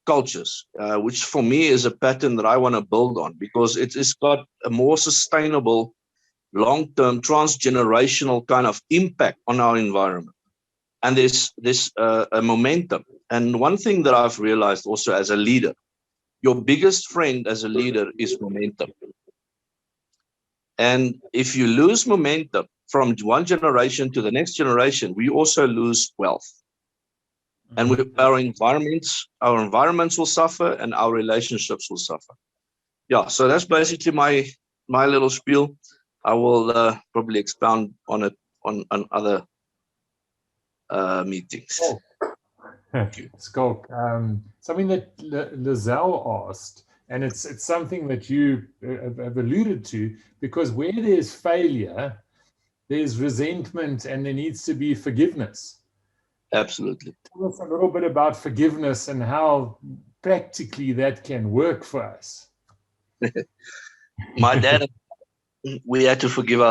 cultures, which for me is a pattern that I want to build on, because it's got a more sustainable, long-term, transgenerational kind of impact on our environment. And there's a momentum. And one thing that I've realized also as a leader, your biggest friend as a leader is momentum. And if you lose momentum from one generation to the next generation, we also lose wealth. And our environments will suffer and our relationships will suffer. Yeah, so that's basically my little spiel. I will probably expound on it on other meetings. Oh. Skulk, something that Lizelle asked, and it's something that you have alluded to, because where there's failure, there's resentment and there needs to be forgiveness. Absolutely. Tell us a little bit about forgiveness and how practically that can work for us. My dad, we had to forgive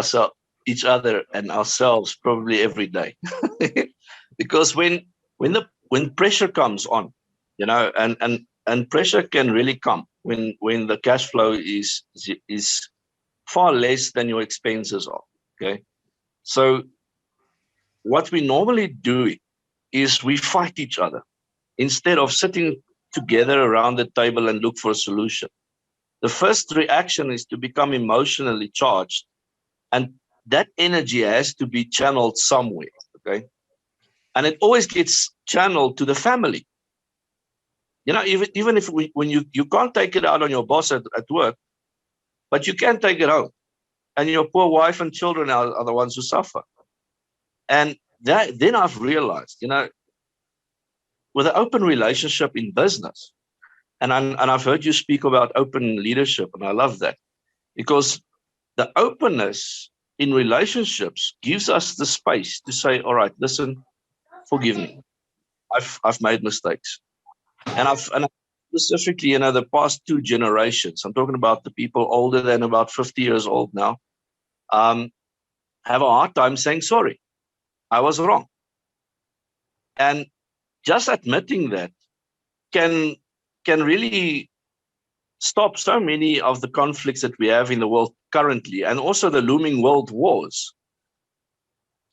each other and ourselves probably every day. Because when pressure comes on, you know, and pressure can really come when the cash flow is far less than your expenses are. Okay. So what we normally do is we fight each other instead of sitting together around the table and look for a solution. The first reaction is to become emotionally charged, and that energy has to be channeled somewhere. Okay. And it always gets channeled to the family. You know, even if when you can't take it out on your boss at work, but you can take it home. And your poor wife and children are the ones who suffer. And then I've realized, you know, with an open relationship in business, and I've heard you speak about open leadership, and I love that, because the openness in relationships gives us the space to say, all right, listen, forgive me. I've made mistakes. And I've specifically, you know, the past 2 generations, I'm talking about the people older than about 50 years old now, have a hard time saying sorry. I was wrong. And just admitting that can really stop so many of the conflicts that we have in the world currently, and also the looming world wars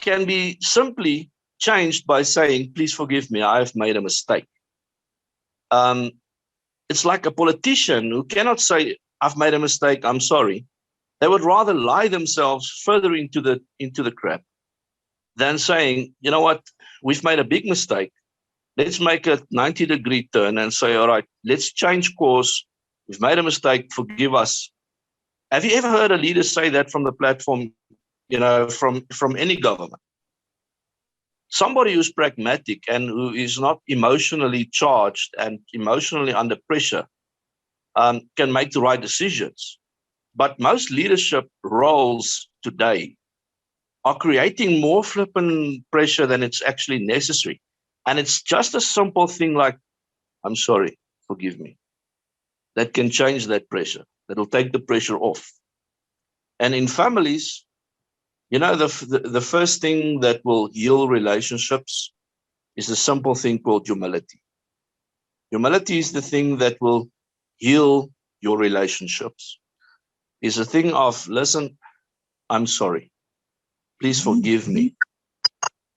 can be simply changed by saying, please forgive me, I have made a mistake. It's like a politician who cannot say, I've made a mistake, I'm sorry. They would rather lie themselves further into the crap than saying, you know what, we've made a big mistake. Let's make a 90-degree turn and say, all right, let's change course. We've made a mistake, forgive us. Have you ever heard a leader say that from the platform, you know, from any government? Somebody who's pragmatic and who is not emotionally charged and emotionally under pressure can make the right decisions. But most leadership roles today are creating more flippant pressure than it's actually necessary. And it's just a simple thing like, I'm sorry, forgive me. That can change that pressure. That'll take the pressure off. And in families, you know, the first thing that will heal relationships is a simple thing called humility. Humility is the thing that will heal your relationships. It's a thing of, listen, I'm sorry. Please forgive me.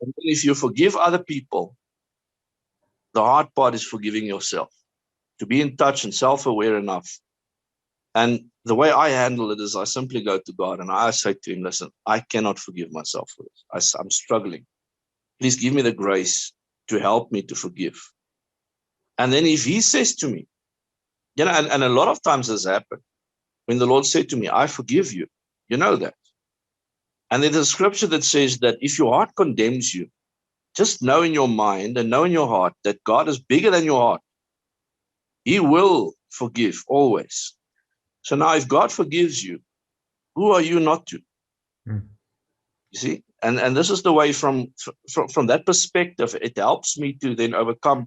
And if you forgive other people, the hard part is forgiving yourself. To be in touch and self-aware enough. And the way I handle it is I simply go to God and I say to him, listen, I cannot forgive myself for this. I'm struggling. Please give me the grace to help me to forgive. And then if he says to me, You know, and a lot of times this happened when the Lord said to me, I forgive you. You know that. And there's a scripture that says that if your heart condemns you, just know in your mind and know in your heart that God is bigger than your heart. He will forgive always. So now if God forgives you, who are you not to? Mm. You see? And this is the way from that perspective, it helps me to then overcome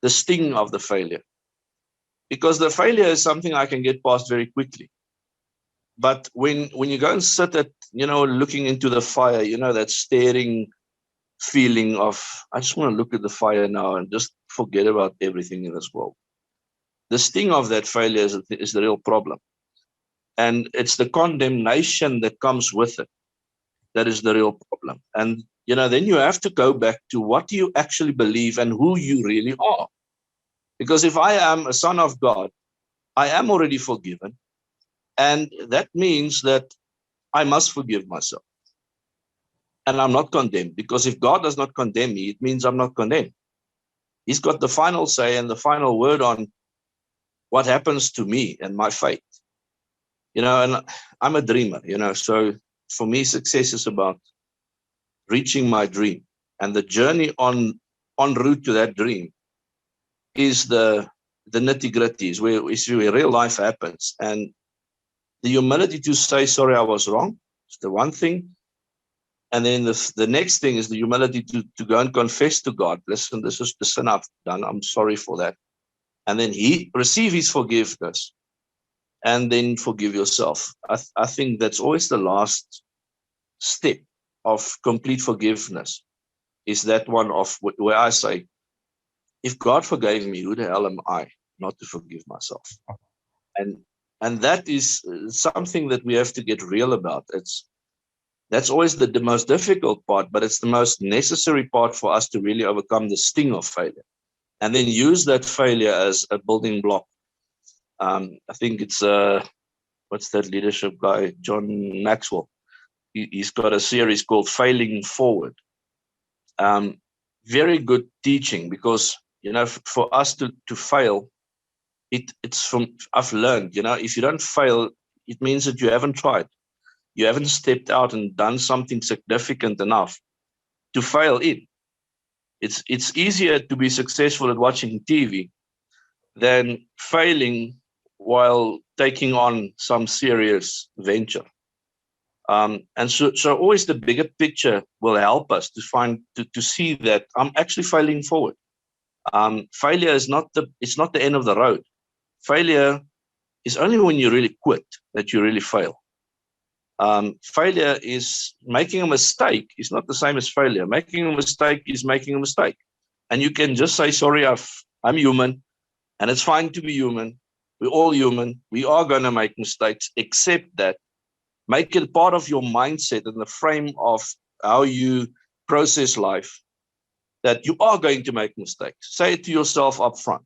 the sting of the failure. Because the failure is something I can get past very quickly. But when you go and sit at, looking into the fire, that staring feeling of, I just want to look at the fire now and just forget about everything in this world. The sting of that failure is the real problem. And it's the condemnation that comes with it that is the real problem. And, then you have to go back to what do you actually believe and who you really are. Because if I am a son of God, I am already forgiven. And that means that I must forgive myself. And I'm not condemned, because if God does not condemn me, it means I'm not condemned. He's got the final say and the final word on what happens to me and my fate. And I'm a dreamer, so for me, success is about reaching my dream. And the journey en route to that dream is the nitty-gritty, is where real life happens. And the humility to say, sorry, I was wrong, is the one thing. And then the next thing is the humility to go and confess to God. Listen, this is the sin I've done. I'm sorry for that. And then receive his forgiveness. And then forgive yourself. I think that's always the last step of complete forgiveness, is that one of where I say, if God forgave me, who the hell am I not to forgive myself? And that is something that we have to get real about. That's always the most difficult part, but it's the most necessary part for us to really overcome the sting of failure. And then use that failure as a building block. I think it's, what's that leadership guy, John Maxwell. He's got a series called Failing Forward. Very good teaching, because, for us to fail, it's from, I've learned, if you don't fail, it means that you haven't tried. You haven't stepped out and done something significant enough to fail in. It's easier to be successful at watching TV than failing while taking on some serious venture. And so always the bigger picture will help us to see that I'm actually failing forward. Failure is not the end of the road. Failure is only when you really quit that you really fail. Failure is making a mistake. It's not the same as failure. Making a mistake is making a mistake. And you can just say, sorry, I'm human, and it's fine to be human. We're all human. We are going to make mistakes, except that make it part of your mindset and the frame of how you process life, that you are going to make mistakes. Say it to yourself up front.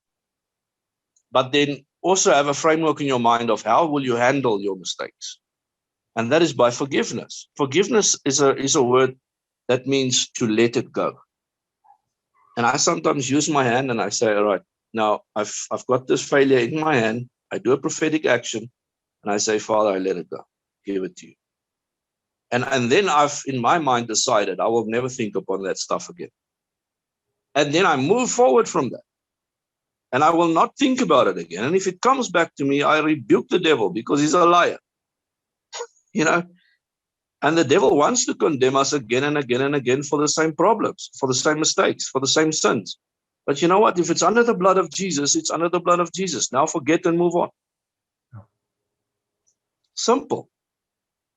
But then also have a framework in your mind of how will you handle your mistakes. And that is by forgiveness. Forgiveness is a word that means to let it go. And I sometimes use my hand and I say, all right, now I've got this failure in my hand. I do a prophetic action and I say, Father, I let it go. Give it to you. And then I've, in my mind, decided I will never think upon that stuff again. And then I move forward from that. And I will not think about it again. And if it comes back to me, I rebuke the devil, because he's a liar. And the devil wants to condemn us again and again and again for the same problems, for the same mistakes, for the same sins. But you know what? If it's under the blood of Jesus, it's under the blood of Jesus. Now forget and move on. Simple.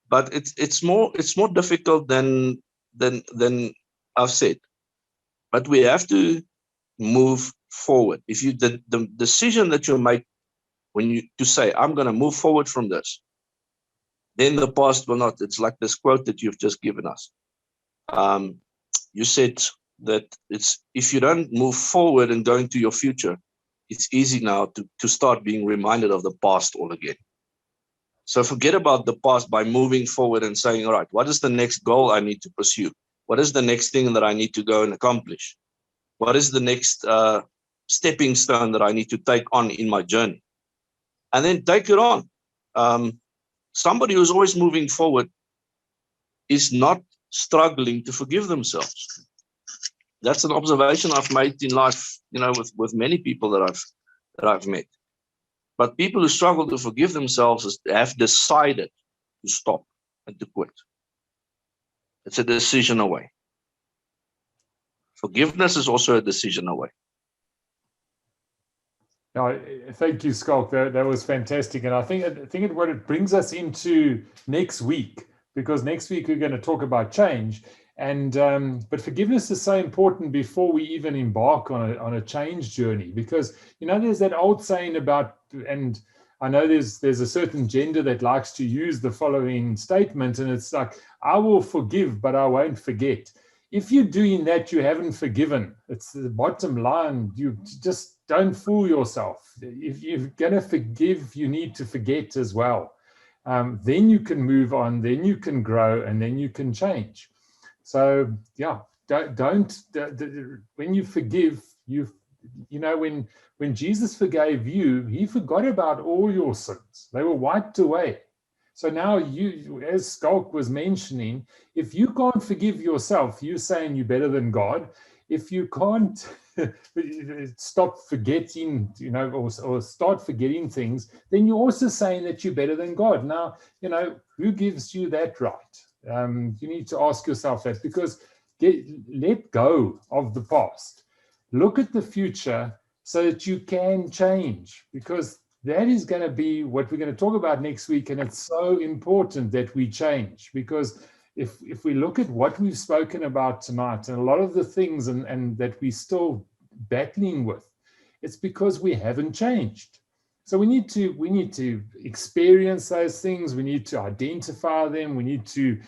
But it's more difficult than I've said. But we have to move forward. If you the decision that you make when you to say, I'm going to move forward from this, then the past will not. It's like this quote that you've just given us. You said that if you don't move forward and go into your future, it's easy now to start being reminded of the past all again. So forget about the past by moving forward and saying, all right, what is the next goal I need to pursue? What is the next thing that I need to go and accomplish? What is the next stepping stone that I need to take on in my journey? and then take it on. Somebody who's always moving forward is not struggling to forgive themselves. That's an observation I've made in life, with many people that I've met. But people who struggle to forgive themselves have decided to stop and to quit. It's a decision away. Forgiveness is also a decision away. No, thank you, Skalk. That was fantastic. And I think what it brings us into next week, because next week we're going to talk about change. And but forgiveness is so important before we even embark on a change journey, because there's that old saying about, and I know there's a certain gender that likes to use the following statement, and it's like, I will forgive, but I won't forget. If you're doing that, you haven't forgiven. It's the bottom line. You just don't fool yourself. If you're going to forgive, you need to forget as well. Then you can move on, then you can grow, and then you can change. So yeah, don't when you forgive, when Jesus forgave you, he forgot about all your sins. They were wiped away. So now you, as Skalk was mentioning, if you can't forgive yourself, you're saying you're better than God. If you can't stop forgetting, or start forgetting things, then you're also saying that you're better than God. Now, who gives you that right? You need to ask yourself that, because let go of the past. Look at the future so that you can change, because that is going to be what we're going to talk about next week. And it's so important that we change, because if we look at what we've spoken about tonight and a lot of the things and that we're still battling with, it's because we haven't changed. So we need to experience those things. We need to identify them. We need to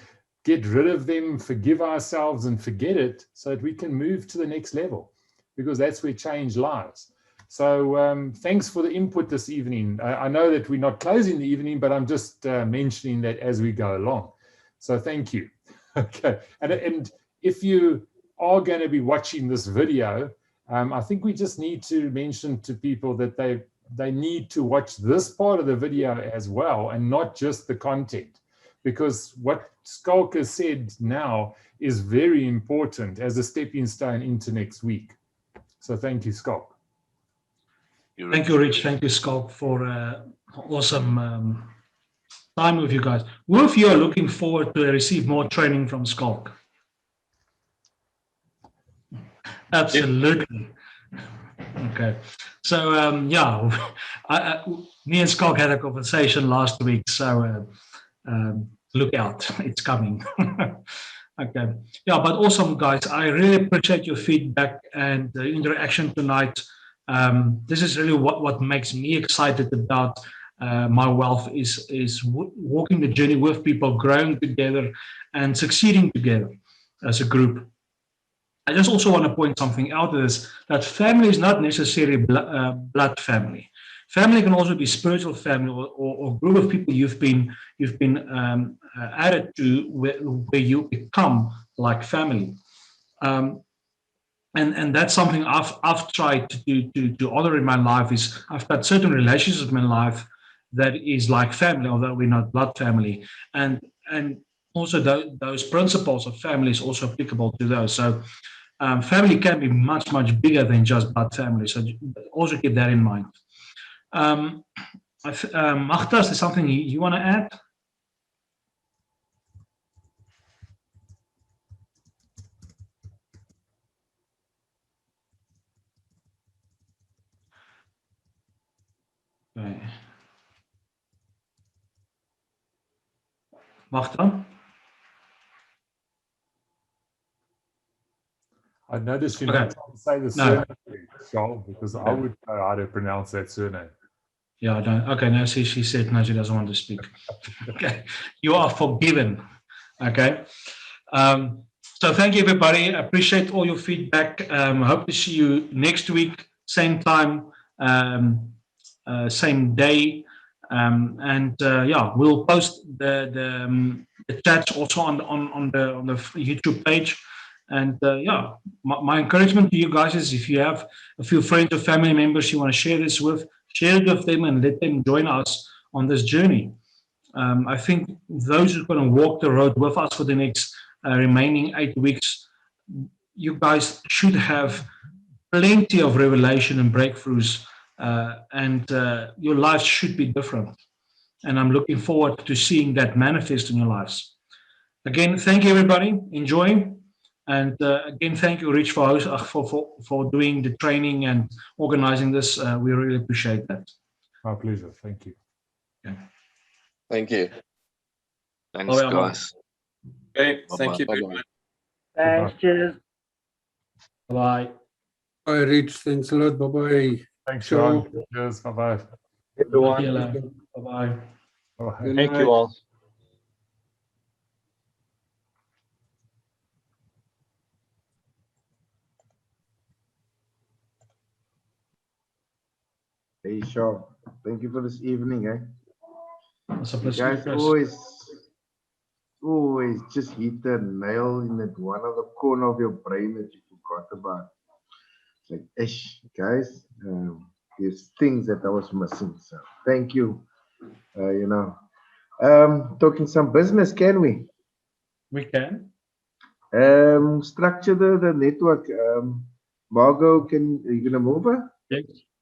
get rid of them, forgive ourselves and forget it, so that we can move to the next level, because that's where change lies. So thanks for the input this evening. I know that we're not closing the evening, but I'm just mentioning that as we go along. So thank you. Okay. And if you are going to be watching this video, I think we just need to mention to people that they need to watch this part of the video as well, and not just the content, because what Skalk has said now is very important as a stepping stone into next week. So thank you, Skalk. Thank you, Rich. Thank you, Skalk, for awesome time with you guys. Who of you are looking forward to receive more training from Skalk? Absolutely. Okay. So yeah, me and Skalk had a conversation last week. So look out, it's coming. Okay. Yeah, but awesome, guys. I really appreciate your feedback and the interaction tonight. This is really what makes me excited about MyWealth is walking the journey with people, growing together and succeeding together as a group. I just also want to point something out, is that family is not necessarily blood family. Family can also be spiritual family, or group of people you've been added to, where you become like family. And that's something I've tried to honor in my life. Is I've got certain relationships in my life that is like family, although we're not blood family, and also those principles of family is also applicable to those. So family can be much bigger than just blood family. So also keep that in mind. Magda, is there something you want to add? Okay. Magda? I noticed you're not trying to say the surname, Charles, because I would know how to pronounce that surname. Yeah, I don't. Okay, now she said no, she doesn't want to speak. Okay, you are forgiven. Okay. So thank you, everybody. I appreciate all your feedback. I hope to see you next week, same time, same day. Yeah, we'll post the chats also on the YouTube page. And yeah, my encouragement to you guys is, if you have a few friends or family members you want to share this with, share it with them and let them join us on this journey. I think those who are going to walk the road with us for the next remaining 8 weeks, you guys should have plenty of revelation and breakthroughs, and your lives should be different. And I'm looking forward to seeing that manifest in your lives. Again, thank you, everybody. Enjoy. And again, thank you, Rich, for doing the training and organizing this. We really appreciate that. My pleasure. Thank you. Okay. Thank you. Thanks, guys. Okay, thank you. Bye-bye. Thanks, cheers. Bye. Bye, Rich. Thanks a lot. Bye-bye. Thanks, Ciao. Sean. Cheers. Bye-bye. Everyone. Bye-bye. Good Thank night. you all. Hey, Shaw. Thank you for this evening, eh? It's a You pleasure. guys always just hit the nail in that one of the corner of your brain that you forgot about. It's like, ish, guys, there's things that I was missing. So thank you. Talking some business, can we? We can. Structure the network. Margot, are you gonna move her?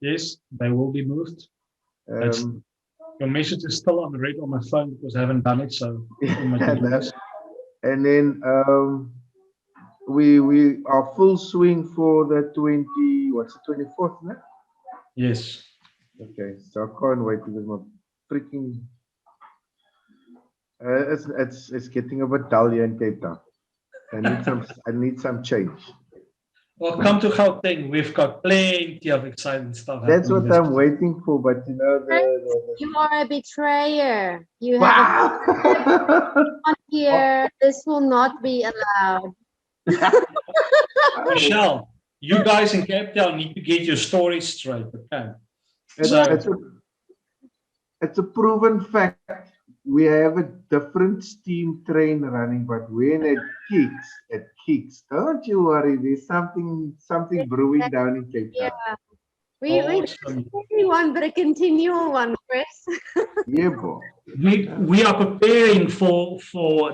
Yes, they will be moved. Your message is still on the red on my phone because I haven't done it. So, and then we are full swing for the 24th, no? Yes. Okay, so I can't wait because my freaking it's getting a bit dull here in Cape Town. I need some change. Well, come to Gauteng. We've got plenty of exciting stuff. That's what I'm waiting for, but you know You are a betrayer. You have a here. This will not be allowed. Michelle, you guys in Cape Town need to get your story straight. Okay. It's a proven fact. We have a different steam train running, but when it kicks. Don't you worry. There's something brewing down in Cape Town. Yeah. We one, but a continual one, Chris. Yeah, boy. We are preparing for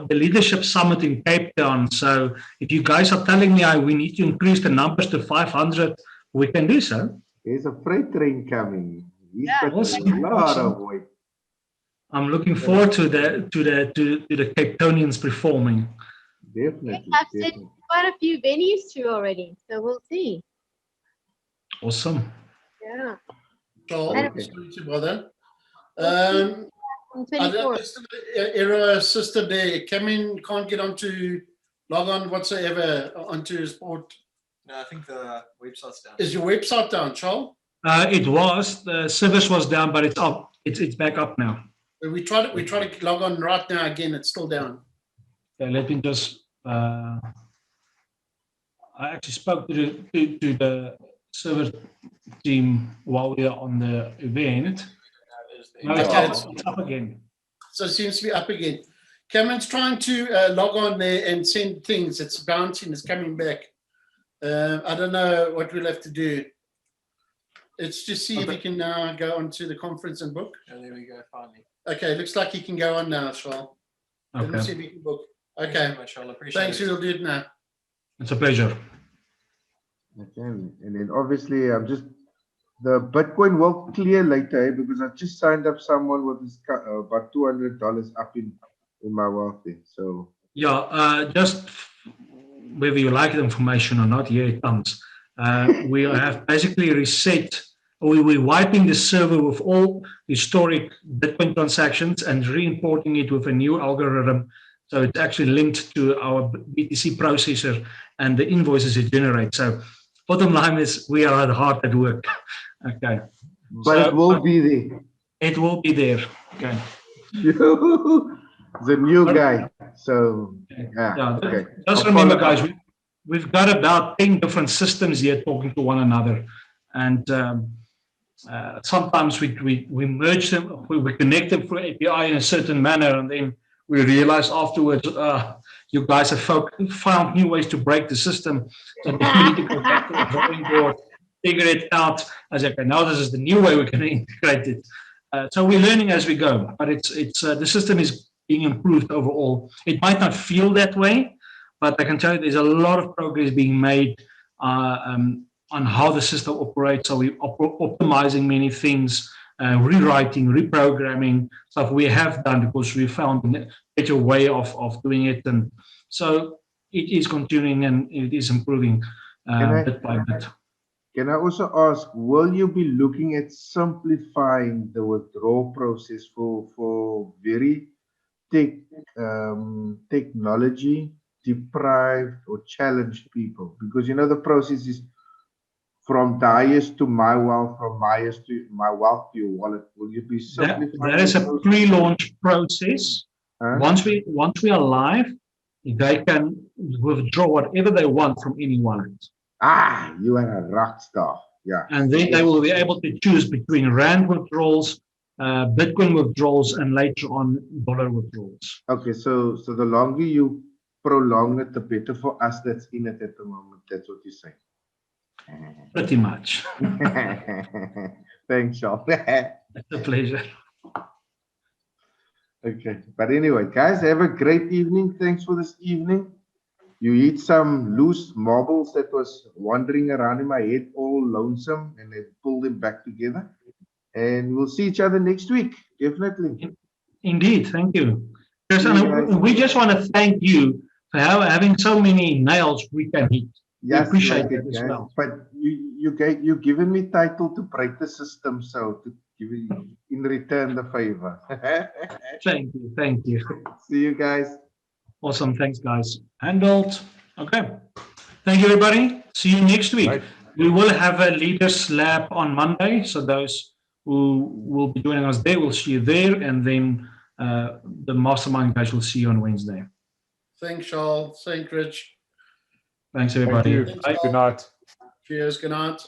the leadership summit in Cape Town. So if you guys are telling me we need to increase the numbers to 500, we can do so. There's a freight train coming. He's got a lot of weight. I'm looking forward to the Cape Townians performing. Definitely. I've said quite a few venues to already, so we'll see. Awesome. Yeah. So, Okay. sorry to bother. I don't error system there. Cameron can't get log on whatsoever onto his port. No, I think the website's down. Is your website down, Charles? It was. The service was down, but it's up. It's back up now. We try to log on right now again. It's still down. Okay, let me just. I actually spoke to the server team while we are on the event. No, it's up again. So it seems to be up again. Cameron's trying to log on there and send things. It's bouncing. It's coming back. I don't know what we'll have to do. Let's just see if he can now go onto the conference and book. Oh, there we go, finally. Okay, looks like he can go on now, Charles. Let me see if he can book. Okay. Thanks so much, Charles. Appreciate Thanks, we'll do it now. It's a pleasure. Okay, and then obviously the Bitcoin will clear later, because I just signed up someone with this, about $200 up in MyWealth thing. So yeah, just whether you like the information or not, here it comes. We have basically reset. We're wiping the server with all historic Bitcoin transactions and re-importing it with a new algorithm. So it's actually linked to our BTC processor and the invoices it generates. So bottom line is we are hard at work. Okay. But it will be there. It will be there. Okay. The new guy. So yeah, okay. Just remember, guys, we've got about 10 different systems here talking to one another. And sometimes we merge them, we connect them through API in a certain manner, and then we realize afterwards, you guys have found new ways to break the system. So we need to go back to the drawing board figure it out. I was like, okay, now this is the new way we're going to integrate it. So we're learning as we go, but it's the system is being improved overall. It might not feel that way, but I can tell you there's a lot of progress being made on how the system operates. So we're optimizing many things, rewriting, reprogramming stuff we have done because we found a better way of doing it. And so it is continuing and it is improving bit by bit. Can I also ask, will you be looking at simplifying the withdrawal process for very technology deprived or challenged people? Because you know the process is from DIAS to MyWealth, from MyWealth to your wallet. Will you be simplifying? That is a pre-launch process. Once we are live, they can withdraw whatever they want from any wallet. Ah, you are a rock star. Yeah. And then they will be able to choose between Rand withdrawals, Bitcoin withdrawals, and later on dollar withdrawals. Okay, so the longer you prolong it, the better for us that's in it at the moment. That's what you're saying. Pretty much. Thanks, Sean. It's a pleasure. Okay, but anyway, guys, have a great evening. Thanks for this evening. You eat some loose marbles that was wandering around in my head, all lonesome, and then pull them back together. And we'll see each other next week, definitely. Indeed, thank you. We just want to thank you for having so many nails we can hit. Yes, we appreciate like that as well. But you given me title to break the system, so to give you in return the favor. Thank you, thank you. See you guys. Awesome, thanks guys. Handled. Okay. Thank you everybody. See you next week. Right. We will have a leaders lab on Monday, so those who will be joining us there, we'll see you there, and then the mastermind guys will see you on Wednesday. Thanks, Charles. Thanks, Rich. Thanks everybody. Thank you. Good night. Cheers. Good night.